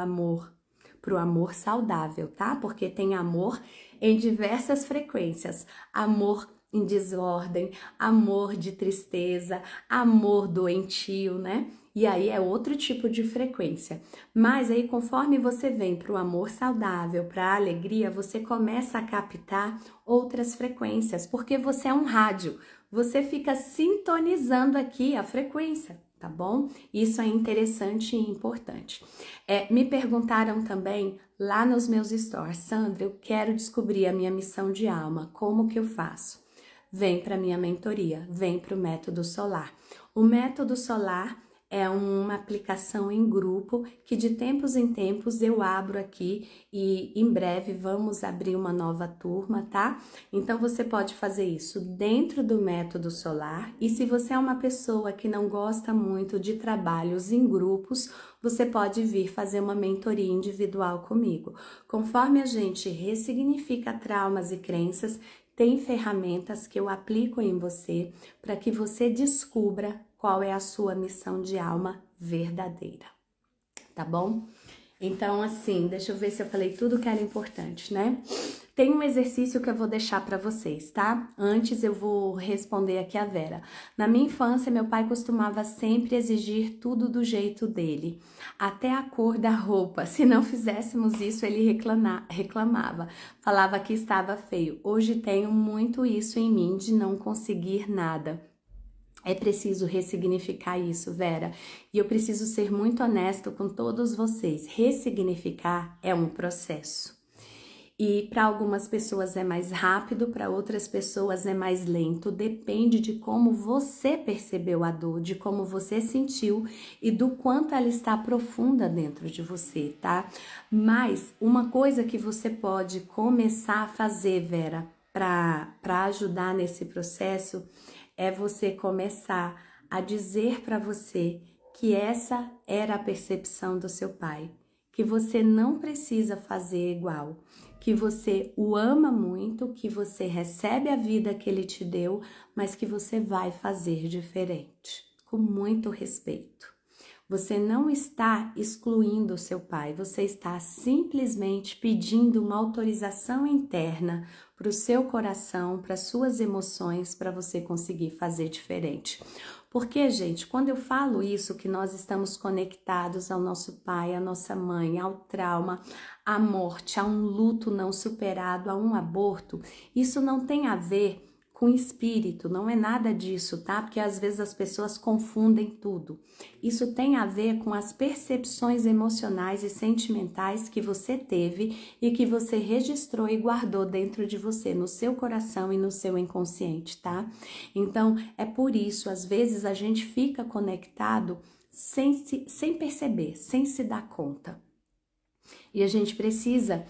amor saudável, tá? Porque tem amor em diversas frequências, amor em desordem, amor de tristeza, amor doentio, né? E aí é outro tipo de frequência. Mas aí conforme você vem para o amor saudável, para a alegria, você começa a captar outras frequências, porque você é um rádio. Você fica sintonizando aqui a frequência, tá bom? Isso é interessante e importante. Me perguntaram também lá nos meus stories, Sandra, eu quero descobrir a minha missão de alma, como que eu faço? Vem para minha mentoria, vem para o Método Solar. O Método Solar é uma aplicação em grupo que de tempos em tempos eu abro aqui e em breve vamos abrir uma nova turma, tá? Então você pode fazer isso dentro do Método Solar e se você é uma pessoa que não gosta muito de trabalhos em grupos, você pode vir fazer uma mentoria individual comigo. Conforme a gente ressignifica traumas e crenças, tem ferramentas que eu aplico em você para que você descubra qual é a sua missão de alma verdadeira, tá bom? Então, assim, deixa eu ver se eu falei tudo que era importante, né? Tem um exercício que eu vou deixar para vocês, tá? Antes eu vou responder aqui a Vera. Na minha infância, meu pai costumava sempre exigir tudo do jeito dele, até a cor da roupa. Se não fizéssemos isso, ele reclamava, falava que estava feio. Hoje tenho muito isso em mim de não conseguir nada. É preciso ressignificar isso, Vera. E eu preciso ser muito honesto com todos vocês. Ressignificar é um processo. E para algumas pessoas é mais rápido, para outras pessoas é mais lento. Depende de como você percebeu a dor, de como você sentiu e do quanto ela está profunda dentro de você, tá? Mas uma coisa que você pode começar a fazer, Vera, para ajudar nesse processo é você começar a dizer para você que essa era a percepção do seu pai, que você não precisa fazer igual, que você o ama muito, que você recebe a vida que ele te deu, mas que você vai fazer diferente, com muito respeito. Você não está excluindo o seu pai, você está simplesmente pedindo uma autorização interna para o seu coração, para suas emoções, para você conseguir fazer diferente. Porque, gente, quando eu falo isso, que nós estamos conectados ao nosso pai, à nossa mãe, ao trauma, à morte, a um luto não superado, a um aborto, isso não tem a ver com espírito, não é nada disso, tá? Porque às vezes as pessoas confundem tudo. Isso tem a ver com as percepções emocionais e sentimentais que você teve e que você registrou e guardou dentro de você, no seu coração e no seu inconsciente, tá? Então, é por isso, às vezes a gente fica conectado sem perceber, sem se dar conta. E a gente precisa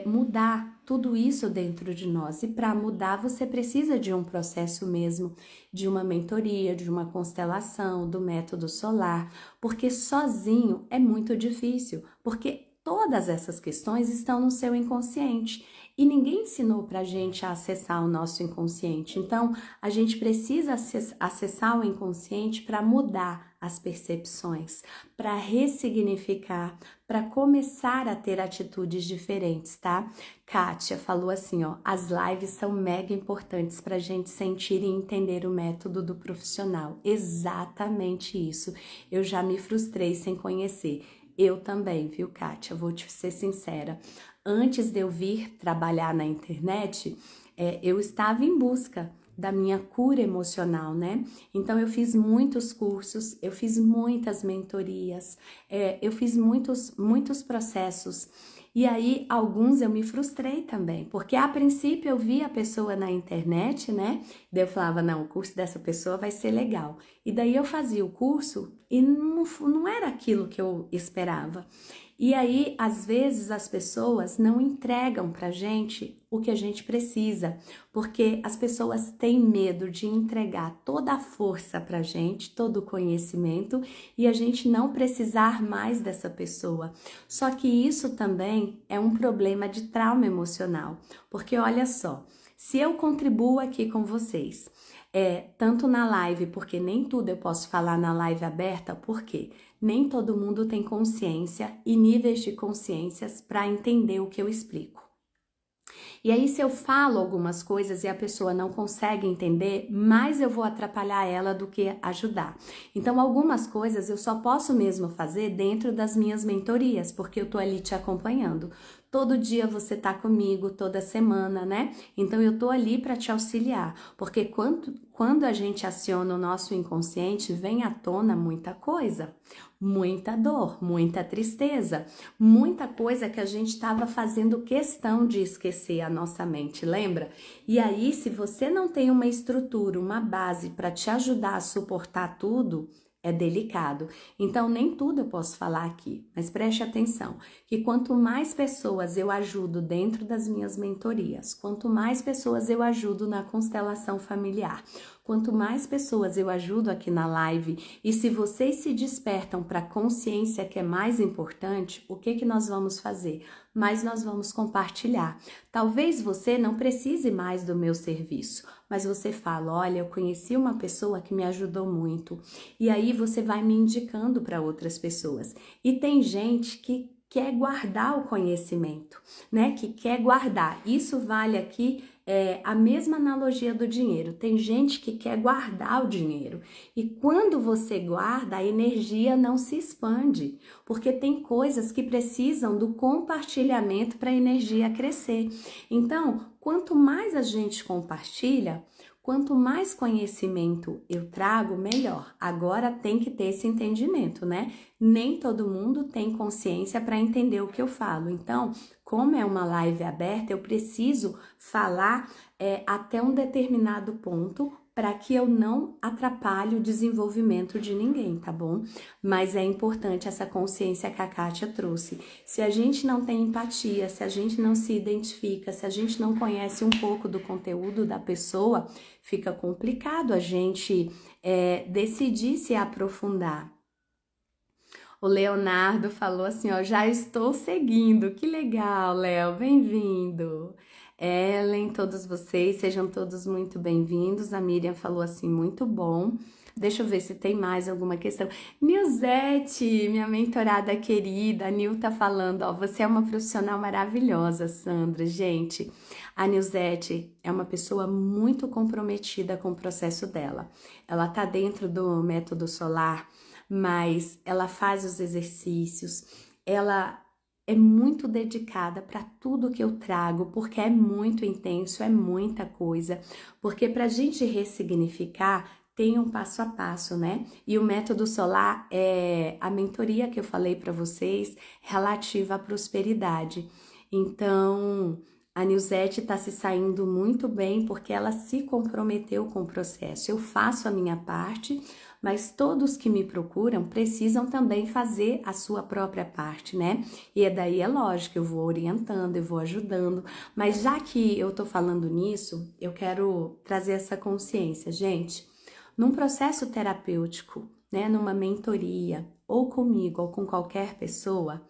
mudar tudo isso dentro de nós. E para mudar, você precisa de um processo mesmo, de uma mentoria, de uma constelação, do método solar, porque sozinho é muito difícil, porque todas essas questões estão no seu inconsciente e ninguém ensinou para a gente a acessar o nosso inconsciente. Então, a gente precisa acessar o inconsciente para mudar as percepções, para ressignificar, para começar a ter atitudes diferentes, tá? Kátia falou assim, ó, as lives são mega importantes para a gente sentir e entender o método do profissional. Exatamente isso. Eu já me frustrei sem conhecer. Eu também, viu, Kátia? Vou te ser sincera. Antes de eu vir trabalhar na internet, eu estava em busca da minha cura emocional, né? Então, eu fiz muitos cursos, eu fiz muitas mentorias, eu fiz muitos processos. E aí, alguns eu me frustrei também, porque a princípio eu vi a pessoa na internet, né? Daí eu falava, não, o curso dessa pessoa vai ser legal. E daí eu fazia o curso e não era aquilo que eu esperava. E aí, às vezes, as pessoas não entregam pra gente o que a gente precisa, porque as pessoas têm medo de entregar toda a força pra gente, todo o conhecimento, e a gente não precisar mais dessa pessoa. Só que isso também é um problema de trauma emocional, porque olha só, se eu contribuo aqui com vocês, tanto na live, porque nem tudo eu posso falar na live aberta, porque nem todo mundo tem consciência e níveis de consciências para entender o que eu explico. E aí, se eu falo algumas coisas e a pessoa não consegue entender, mais eu vou atrapalhar ela do que ajudar. Então, algumas coisas eu só posso mesmo fazer dentro das minhas mentorias, porque eu tô ali te acompanhando. Todo dia você tá comigo, toda semana, né? Então, eu tô ali para te auxiliar, porque quando a gente aciona o nosso inconsciente, vem à tona muita coisa, muita dor, muita tristeza, muita coisa que a gente estava fazendo questão de esquecer a nossa mente, lembra? E aí, se você não tem uma estrutura, uma base para te ajudar a suportar tudo, é delicado. Então, nem tudo eu posso falar aqui, mas preste atenção, que quanto mais pessoas eu ajudo dentro das minhas mentorias, quanto mais pessoas eu ajudo na constelação familiar, quanto mais pessoas eu ajudo aqui na live, e se vocês se despertam para a consciência que é mais importante, o que nós vamos fazer? Mas nós vamos compartilhar. Talvez você não precise mais do meu serviço, mas você fala, olha, eu conheci uma pessoa que me ajudou muito, e aí você vai me indicando para outras pessoas. E tem gente que quer guardar o conhecimento, né? Que quer guardar. Isso vale aqui a mesma analogia do dinheiro. Tem gente que quer guardar o dinheiro. E quando você guarda, a energia não se expande, porque tem coisas que precisam do compartilhamento para a energia crescer. Então, quanto mais a gente compartilha, quanto mais conhecimento eu trago, melhor. Agora tem que ter esse entendimento, né? Nem todo mundo tem consciência para entender o que eu falo. Então, como é uma live aberta, eu preciso falar até um determinado ponto para que eu não atrapalhe o desenvolvimento de ninguém, tá bom? Mas é importante essa consciência que a Kátia trouxe. Se a gente não tem empatia, se a gente não se identifica, se a gente não conhece um pouco do conteúdo da pessoa, fica complicado a gente decidir se aprofundar. O Leonardo falou assim, ó, já estou seguindo. Que legal, Léo, bem-vindo. Ellen, todos vocês, sejam todos muito bem-vindos. A Miriam falou assim, muito bom. Deixa eu ver se tem mais alguma questão. Nilzete, minha mentorada querida, a Nil tá falando, ó, você é uma profissional maravilhosa, Sandra. Gente, a Nilzete é uma pessoa muito comprometida com o processo dela. Ela tá dentro do método solar, mas ela faz os exercícios, ela é muito dedicada para tudo que eu trago, porque é muito intenso, é muita coisa, porque para a gente ressignificar, tem um passo a passo, né? E o método solar é a mentoria que eu falei para vocês relativa à prosperidade. Então, a Nilzete está se saindo muito bem porque ela se comprometeu com o processo. Eu faço a minha parte, mas todos que me procuram precisam também fazer a sua própria parte, né? E daí é lógico, eu vou orientando, eu vou ajudando, mas já que eu tô falando nisso, eu quero trazer essa consciência, gente. Num processo terapêutico, né, numa mentoria, ou comigo, ou com qualquer pessoa,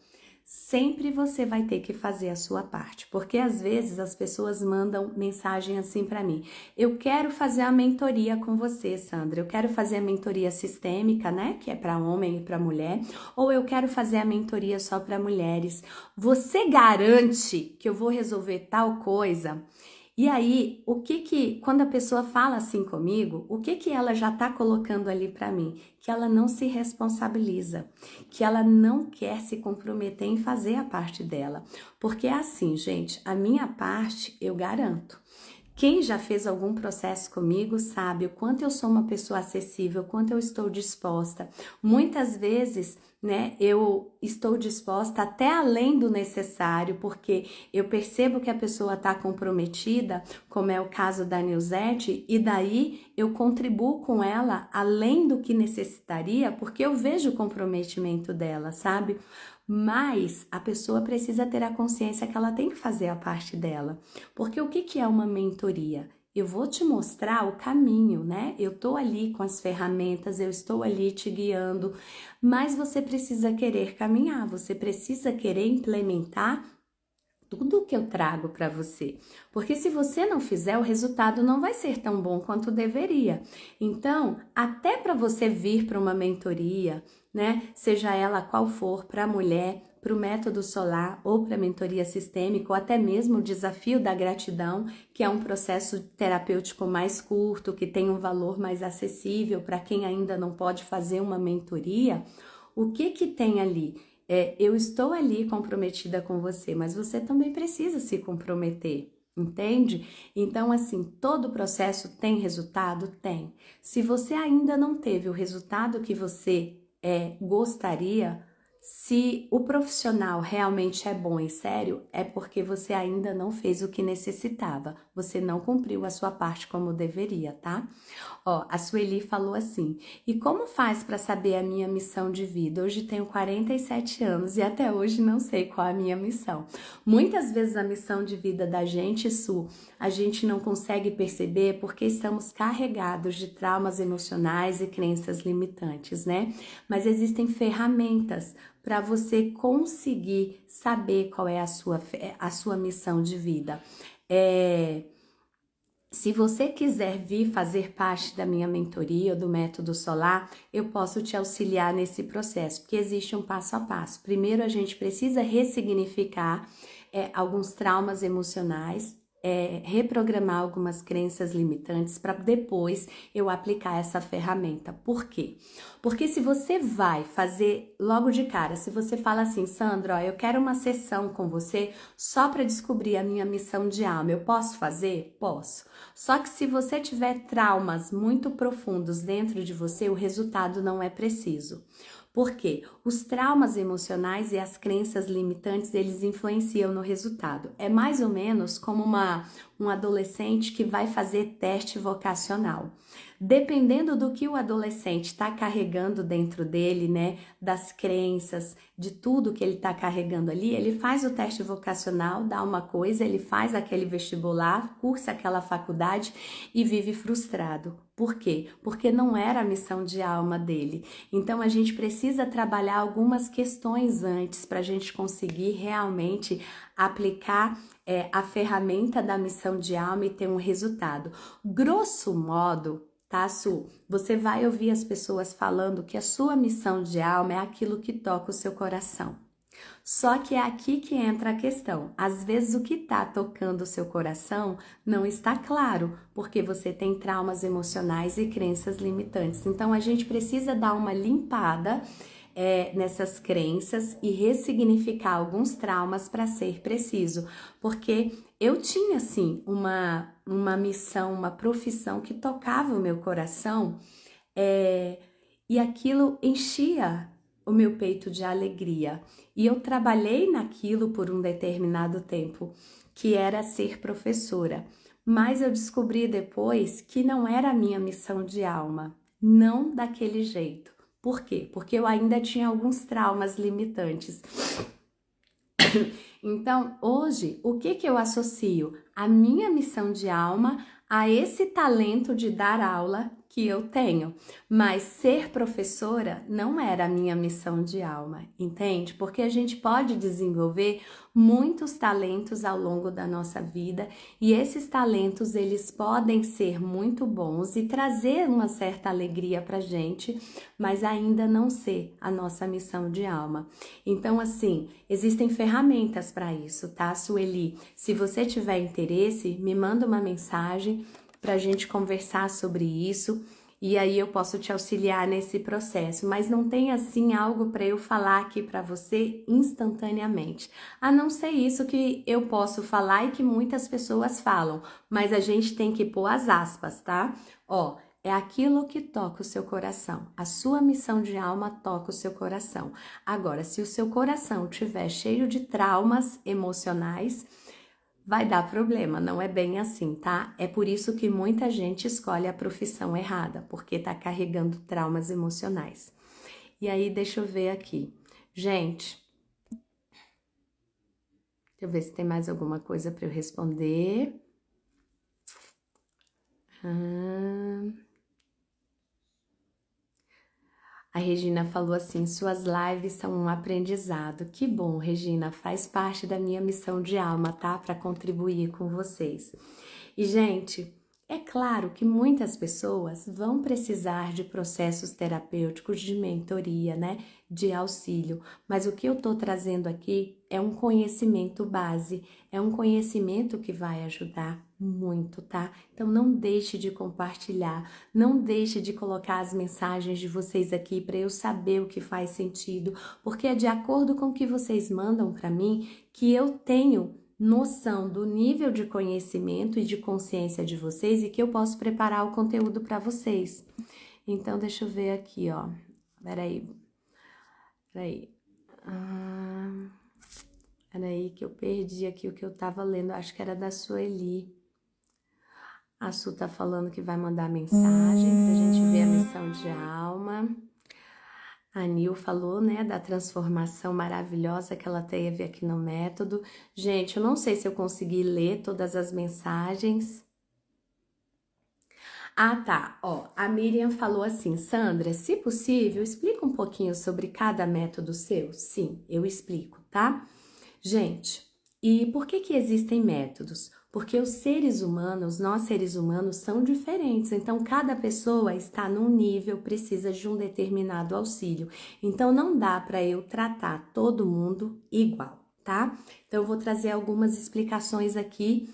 sempre você vai ter que fazer a sua parte, porque às vezes as pessoas mandam mensagem assim para mim: eu quero fazer a mentoria com você, Sandra, eu quero fazer a mentoria sistêmica, né, que é para homem e para mulher, ou eu quero fazer a mentoria só para mulheres. Você garante que eu vou resolver tal coisa? E aí, quando a pessoa fala assim comigo, o que ela já tá colocando ali para mim? Que ela não se responsabiliza, que ela não quer se comprometer em fazer a parte dela. Porque é assim, gente, a minha parte eu garanto. Quem já fez algum processo comigo sabe o quanto eu sou uma pessoa acessível, o quanto eu estou disposta. Muitas vezes, né, eu estou disposta até além do necessário, porque eu percebo que a pessoa está comprometida, como é o caso da Nilzete, e daí eu contribuo com ela além do que necessitaria, porque eu vejo o comprometimento dela, sabe? Mas a pessoa precisa ter a consciência que ela tem que fazer a parte dela. Porque o que é uma mentoria? Eu vou te mostrar o caminho, né? Eu tô ali com as ferramentas, eu estou ali te guiando, mas você precisa querer caminhar, você precisa querer implementar tudo que eu trago para você. Porque se você não fizer, o resultado não vai ser tão bom quanto deveria. Então, até para você vir para uma mentoria, né, seja ela qual for, para a mulher, para o método solar ou para a mentoria sistêmica, ou até mesmo o desafio da gratidão, que é um processo terapêutico mais curto, que tem um valor mais acessível para quem ainda não pode fazer uma mentoria, o que tem ali? Eu estou ali comprometida com você, mas você também precisa se comprometer, entende? Então, assim, todo processo tem resultado? Tem. Se você ainda não teve o resultado que você gostaria, se o profissional realmente é bom e sério, é porque você ainda não fez o que necessitava, você não cumpriu a sua parte como deveria, tá? Ó, a Sueli falou assim: e como faz para saber a minha missão de vida? Hoje tenho 47 anos e até hoje não sei qual é a minha missão. Muitas vezes a missão de vida da gente, Su, a gente não consegue perceber porque estamos carregados de traumas emocionais e crenças limitantes, né? Mas existem ferramentas para você conseguir saber qual é a sua missão de vida. Se você quiser vir fazer parte da minha mentoria ou do método solar, eu posso te auxiliar nesse processo, porque existe um passo a passo. Primeiro, a gente precisa ressignificar alguns traumas emocionais, reprogramar algumas crenças limitantes para depois eu aplicar essa ferramenta. Por quê? Porque se você vai fazer logo de cara, se você fala assim: Sandra, ó, eu quero uma sessão com você só para descobrir a minha missão de alma, eu posso fazer? Posso. Só que se você tiver traumas muito profundos dentro de você, o resultado não é preciso. Por quê? Os traumas emocionais e as crenças limitantes, eles influenciam no resultado. É mais ou menos como um adolescente que vai fazer teste vocacional. Dependendo do que o adolescente está carregando dentro dele, né, das crenças, de tudo que ele está carregando ali, ele faz o teste vocacional, dá uma coisa, ele faz aquele vestibular, cursa aquela faculdade e vive frustrado. Por quê? Porque não era a missão de alma dele. Então a gente precisa precisa trabalhar algumas questões antes para a gente conseguir realmente aplicar a ferramenta da missão de alma e ter um resultado. Grosso modo, tá, Su? Você vai ouvir as pessoas falando que a sua missão de alma é aquilo que toca o seu coração. Só que é aqui que entra a questão. Às vezes o que está tocando o seu coração não está claro, porque você tem traumas emocionais e crenças limitantes. Então a gente precisa dar uma limpada nessas crenças e ressignificar alguns traumas para ser preciso. Porque eu tinha, assim, uma missão, uma profissão que tocava o meu coração e aquilo enchia o meu peito de alegria. E eu trabalhei naquilo por um determinado tempo, que era ser professora. Mas eu descobri depois que não era a minha missão de alma, não daquele jeito. Por quê? Porque eu ainda tinha alguns traumas limitantes. Então, hoje, o que eu associo? A minha missão de alma a esse talento de dar aula que eu tenho. Mas ser professora não era a minha missão de alma, entende? Porque a gente pode desenvolver muitos talentos ao longo da nossa vida e esses talentos, eles podem ser muito bons e trazer uma certa alegria pra gente, mas ainda não ser a nossa missão de alma. Então, assim, existem ferramentas para isso, tá, Sueli? Se você tiver interesse, me manda uma mensagem para a gente conversar sobre isso e aí eu posso te auxiliar nesse processo, mas não tem assim algo para eu falar aqui para você instantaneamente. A não ser isso que eu posso falar e que muitas pessoas falam, mas a gente tem que pôr as aspas, tá? Ó, é aquilo que toca o seu coração. A sua missão de alma toca o seu coração. Agora, se o seu coração estiver cheio de traumas emocionais, vai dar problema, não é bem assim, tá? É por isso que muita gente escolhe a profissão errada, porque tá carregando traumas emocionais. E aí, deixa eu ver aqui. Gente, deixa eu ver se tem mais alguma coisa para eu responder. A Regina falou assim, suas lives são um aprendizado. Que bom, Regina, faz parte da minha missão de alma, tá? Para contribuir com vocês. E, gente, é claro que muitas pessoas vão precisar de processos terapêuticos, de mentoria, né? De auxílio. Mas o que eu tô trazendo aqui é um conhecimento base, é um conhecimento que vai ajudar muito, tá? Então não deixe de compartilhar, não deixe de colocar as mensagens de vocês aqui para eu saber o que faz sentido, porque é de acordo com o que vocês mandam para mim que eu tenho noção do nível de conhecimento e de consciência de vocês e que eu posso preparar o conteúdo para vocês. Então deixa eu ver aqui, ó. Peraí. Peraí que eu perdi aqui o que eu tava lendo, acho que era da Sueli. A Su tá falando que vai mandar mensagem pra gente ver a missão de alma. A Nil falou, né, da transformação maravilhosa que ela teve aqui no método. Gente, eu não sei se eu consegui ler todas as mensagens. Ah, tá. Ó, a Miriam falou assim, Sandra, se possível, explica um pouquinho sobre cada método seu. Sim, eu explico, tá? Gente, e por que existem métodos? Porque os seres humanos, nós seres humanos, são diferentes. Então, cada pessoa está num nível, precisa de um determinado auxílio. Então, não dá para eu tratar todo mundo igual, tá? Então, eu vou trazer algumas explicações aqui.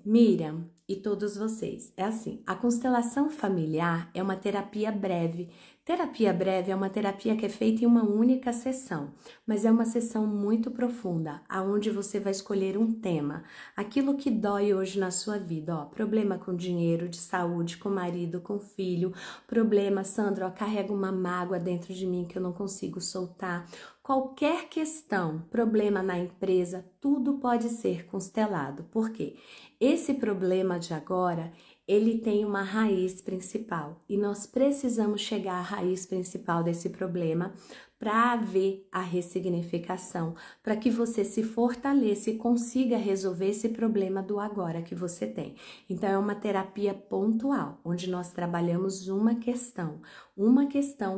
Miriam e todos vocês, é assim, a constelação familiar é uma terapia breve. Terapia breve é uma terapia que é feita em uma única sessão, mas é uma sessão muito profunda, aonde você vai escolher um tema, aquilo que dói hoje na sua vida, ó, problema com dinheiro, de saúde, com marido, com filho, problema, Sandra, ó, carrego uma mágoa dentro de mim que eu não consigo soltar. Qualquer questão, problema na empresa, tudo pode ser constelado. Por quê? Esse problema de agora, ele tem uma raiz principal e nós precisamos chegar à raiz principal desse problema para haver a ressignificação, para que você se fortaleça e consiga resolver esse problema do agora que você tem. Então, é uma terapia pontual, onde nós trabalhamos uma questão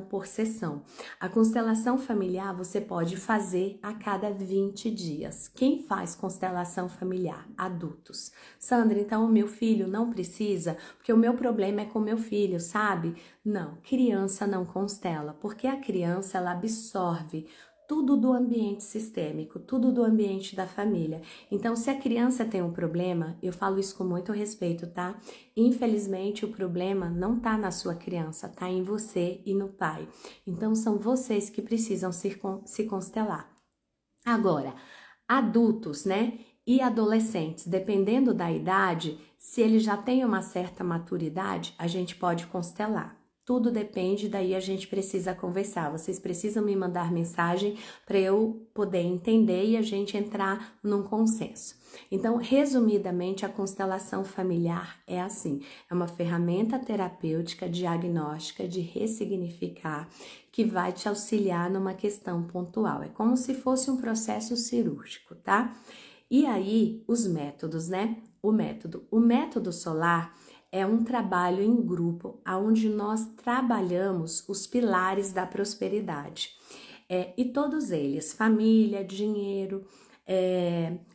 por sessão. A constelação familiar você pode fazer a cada 20 dias. Quem faz constelação familiar? Adultos. Sandra, então o meu filho não precisa, porque o meu problema é com meu filho, sabe? Não, criança não constela, porque a criança ela absorve tudo do ambiente sistêmico, tudo do ambiente da família. Então, se a criança tem um problema, eu falo isso com muito respeito, tá? Infelizmente, o problema não tá na sua criança, tá em você e no pai. Então, são vocês que precisam se constelar. Agora, adultos, né? E adolescentes, dependendo da idade, se ele já tem uma certa maturidade, a gente pode constelar. Tudo depende, daí a gente precisa conversar. Vocês precisam me mandar mensagem para eu poder entender e a gente entrar num consenso. Então, resumidamente, a constelação familiar é assim: é uma ferramenta terapêutica, diagnóstica, de ressignificar, que vai te auxiliar numa questão pontual. É como se fosse um processo cirúrgico, tá? E aí, os métodos, né? O método solar é um trabalho em grupo, onde nós trabalhamos os pilares da prosperidade. E todos eles, família, dinheiro,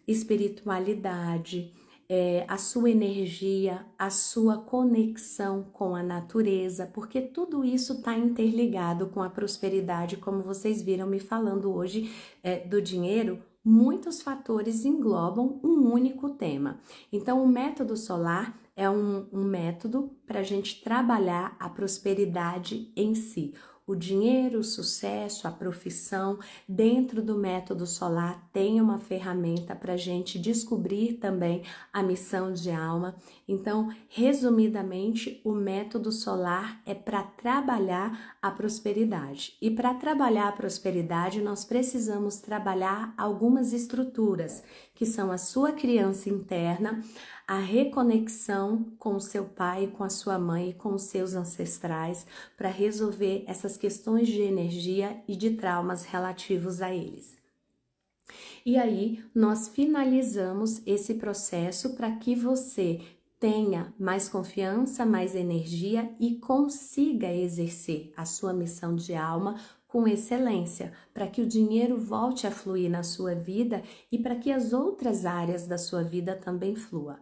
espiritualidade, a sua energia, a sua conexão com a natureza, porque tudo isso está interligado com a prosperidade, como vocês viram me falando hoje do dinheiro. Muitos fatores englobam um único tema. Então, o método solar é um método para a gente trabalhar a prosperidade em si. O dinheiro, o sucesso, a profissão. Dentro do método solar tem uma ferramenta para a gente descobrir também a missão de alma. Então, resumidamente, o método solar é para trabalhar a prosperidade. E para trabalhar a prosperidade, nós precisamos trabalhar algumas estruturas, que são a sua criança interna, a reconexão com o seu pai, com a sua mãe e com os seus ancestrais, para resolver essas questões de energia e de traumas relativos a eles. E aí, nós finalizamos esse processo para que você tenha mais confiança, mais energia e consiga exercer a sua missão de alma com excelência, para que o dinheiro volte a fluir na sua vida e para que as outras áreas da sua vida também fluam.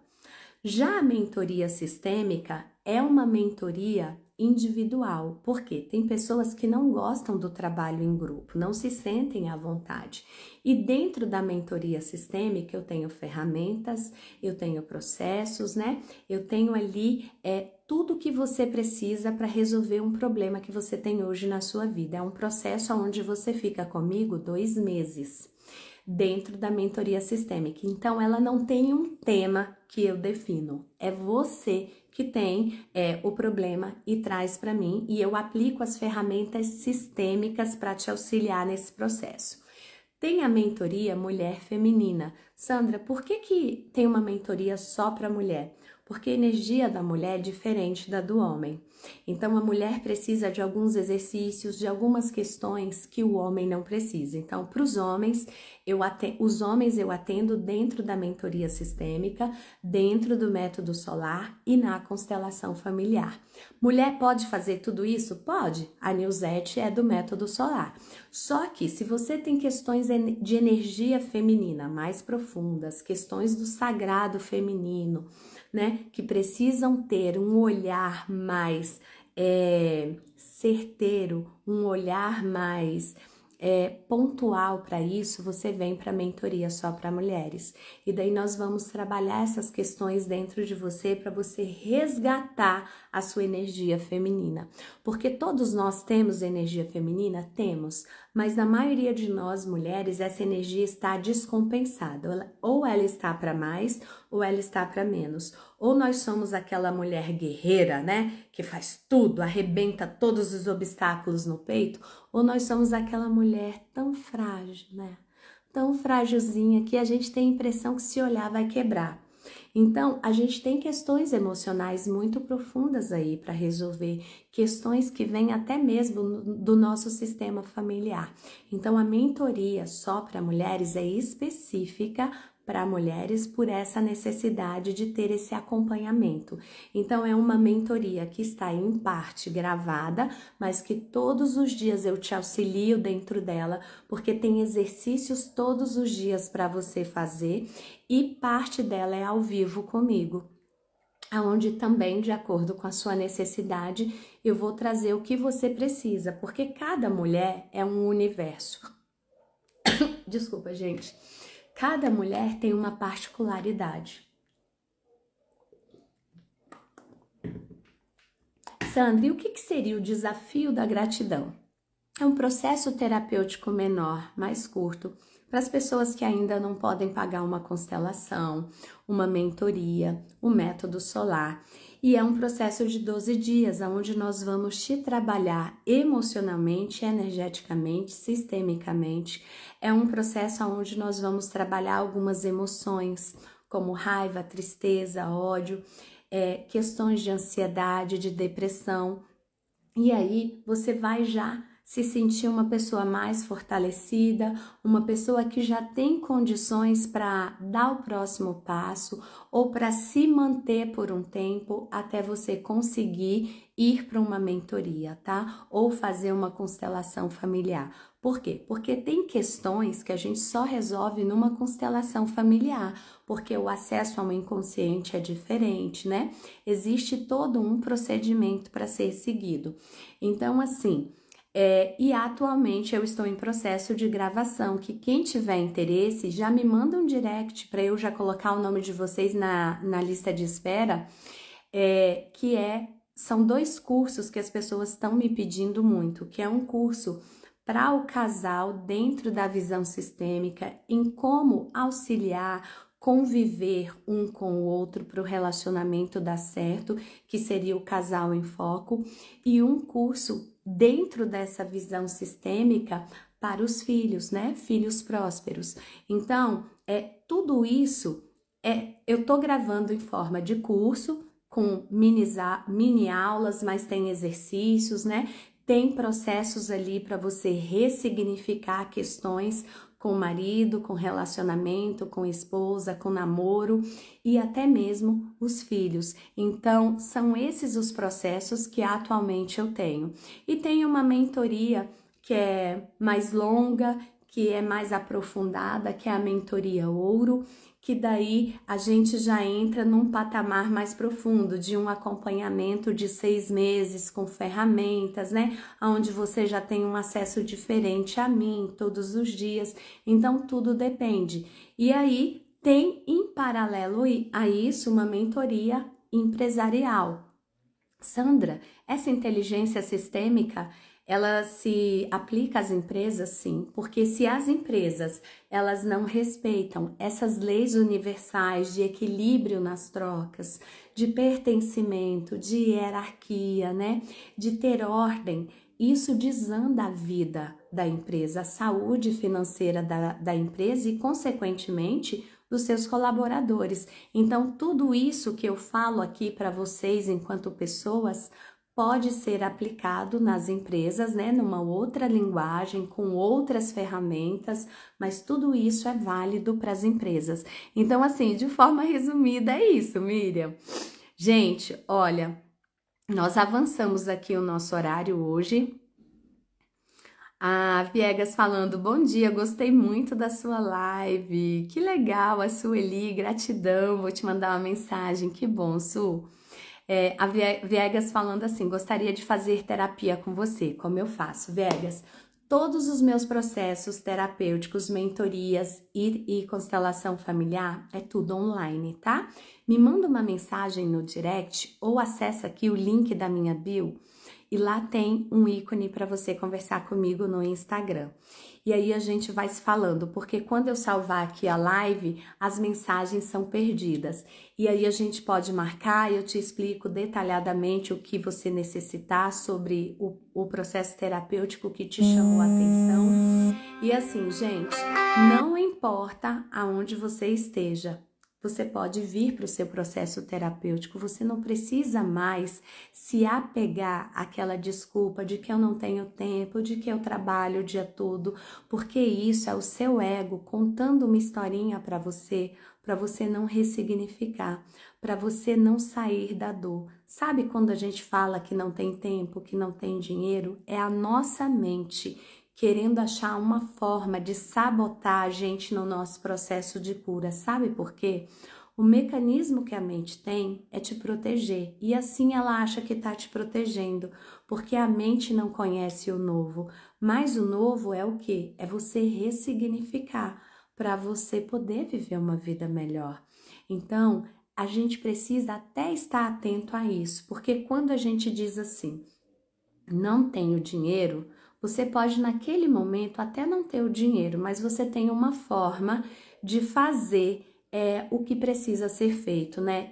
Já a mentoria sistêmica é uma mentoria individual, porque tem pessoas que não gostam do trabalho em grupo, não se sentem à vontade. E dentro da mentoria sistêmica eu tenho ferramentas, eu tenho processos, né? Eu tenho ali tudo que você precisa para resolver um problema que você tem hoje na sua vida. É um processo onde você fica comigo 2 meses. Dentro da mentoria sistêmica. Então, ela não tem um tema que eu defino. É você que tem o problema e traz para mim, e eu aplico as ferramentas sistêmicas para te auxiliar nesse processo. Tem a mentoria mulher feminina. Sandra, por que tem uma mentoria só para mulher? Porque a energia da mulher é diferente da do homem. Então, a mulher precisa de alguns exercícios, de algumas questões que o homem não precisa. Então, para os homens, os homens eu atendo dentro da mentoria sistêmica, dentro do método solar e na constelação familiar. Mulher pode fazer tudo isso? Pode. A Nilzete é do método solar. Só que se você tem questões de energia feminina mais profundas, questões do sagrado feminino, né, que precisam ter um olhar mais certeiro, um olhar mais pontual para isso, você vem para a mentoria só para mulheres. E daí nós vamos trabalhar essas questões dentro de você para você resgatar a sua energia feminina. Porque todos nós temos energia feminina? Temos, mas na maioria de nós mulheres essa energia está descompensada. Ou ela está para mais ou ela está para menos. Ou nós somos aquela mulher guerreira, né, que faz tudo, arrebenta todos os obstáculos no peito, ou nós somos aquela mulher tão frágil, né, tão frágilzinha que a gente tem a impressão que se olhar vai quebrar. Então, a gente tem questões emocionais muito profundas aí para resolver, questões que vêm até mesmo do nosso sistema familiar. Então, a mentoria só para mulheres é específica para mulheres por essa necessidade de ter esse acompanhamento. Então, é uma mentoria que está em parte gravada, mas que todos os dias eu te auxilio dentro dela, porque tem exercícios todos os dias para você fazer e parte dela é ao vivo comigo, aonde também, de acordo com a sua necessidade, eu vou trazer o que você precisa, porque cada mulher é um universo. Desculpa, gente. Cada mulher tem uma particularidade. Sandra, e o que seria o desafio da gratidão? É um processo terapêutico menor, mais curto, para as pessoas que ainda não podem pagar uma constelação, uma mentoria, o método solar. E é um processo de 12 dias, onde nós vamos te trabalhar emocionalmente, energeticamente, sistemicamente. É um processo onde nós vamos trabalhar algumas emoções, como raiva, tristeza, ódio, questões de ansiedade, de depressão. E aí você vai já se sentir uma pessoa mais fortalecida, uma pessoa que já tem condições para dar o próximo passo ou para se manter por um tempo até você conseguir ir para uma mentoria, tá? Ou fazer uma constelação familiar. Por quê? Porque tem questões que a gente só resolve numa constelação familiar, porque o acesso ao inconsciente é diferente, né? Existe todo um procedimento para ser seguido. Então, assim, e atualmente eu estou em processo de gravação, que quem tiver interesse já me manda um direct para eu já colocar o nome de vocês na lista de espera, são 2 cursos que as pessoas estão me pedindo muito, que é um curso para o casal dentro da visão sistêmica, em como auxiliar, conviver um com o outro para o relacionamento dar certo, que seria o Casal em Foco, e um curso dentro dessa visão sistêmica para os filhos, né? Filhos prósperos. Então, tudo isso eu tô gravando em forma de curso, com mini aulas, mas tem exercícios, né? Tem processos ali para você ressignificar questões com o marido, com relacionamento, com esposa, com namoro e até mesmo os filhos. Então, são esses os processos que atualmente eu tenho. E tenho uma mentoria que é mais longa, que é mais aprofundada, que é a mentoria Ouro, que daí a gente já entra num patamar mais profundo de um acompanhamento de 6 meses com ferramentas, né? Onde você já tem um acesso diferente a mim todos os dias. Então, tudo depende. E aí, tem em paralelo a isso uma mentoria empresarial. Sandra, essa inteligência sistêmica, ela se aplica às empresas, sim, porque se as empresas elas não respeitam essas leis universais de equilíbrio nas trocas, de pertencimento, de hierarquia, né, de ter ordem, isso desanda a vida da empresa, a saúde financeira da empresa e, consequentemente, dos seus colaboradores. Então, tudo isso que eu falo aqui para vocês enquanto pessoas pode ser aplicado nas empresas, né, numa outra linguagem, com outras ferramentas, mas tudo isso é válido para as empresas. Então, assim, de forma resumida, é isso, Miriam. Gente, olha, nós avançamos aqui o nosso horário hoje. A Viegas falando, bom dia, gostei muito da sua live, que legal, a Sueli, gratidão, vou te mandar uma mensagem, que bom, Su. A Viegas falando assim, gostaria de fazer terapia com você, como eu faço? Viegas, todos os meus processos terapêuticos, mentorias e constelação familiar, é tudo online, tá? Me manda uma mensagem no direct ou acessa aqui o link da minha bio, e lá tem um ícone para você conversar comigo no Instagram. E aí a gente vai se falando, porque quando eu salvar aqui a live, as mensagens são perdidas. E aí a gente pode marcar e eu te explico detalhadamente o que você necessitar sobre o processo terapêutico que te chamou a atenção. E assim, gente, não importa aonde você esteja, você pode vir para o seu processo terapêutico. Você não precisa mais se apegar àquela desculpa de que eu não tenho tempo, de que eu trabalho o dia todo, porque isso é o seu ego contando uma historinha para você não ressignificar, para você não sair da dor. Sabe quando a gente fala que não tem tempo, que não tem dinheiro? É a nossa mente querendo achar uma forma de sabotar a gente no nosso processo de cura. Sabe por quê? O mecanismo que a mente tem é te proteger, e assim ela acha que está te protegendo, porque a mente não conhece o novo, mas o novo é o quê? É você ressignificar para você poder viver uma vida melhor. Então, a gente precisa até estar atento a isso, porque quando a gente diz assim, não tenho dinheiro, você pode naquele momento até não ter o dinheiro, mas você tem uma forma de fazer o que precisa ser feito, né?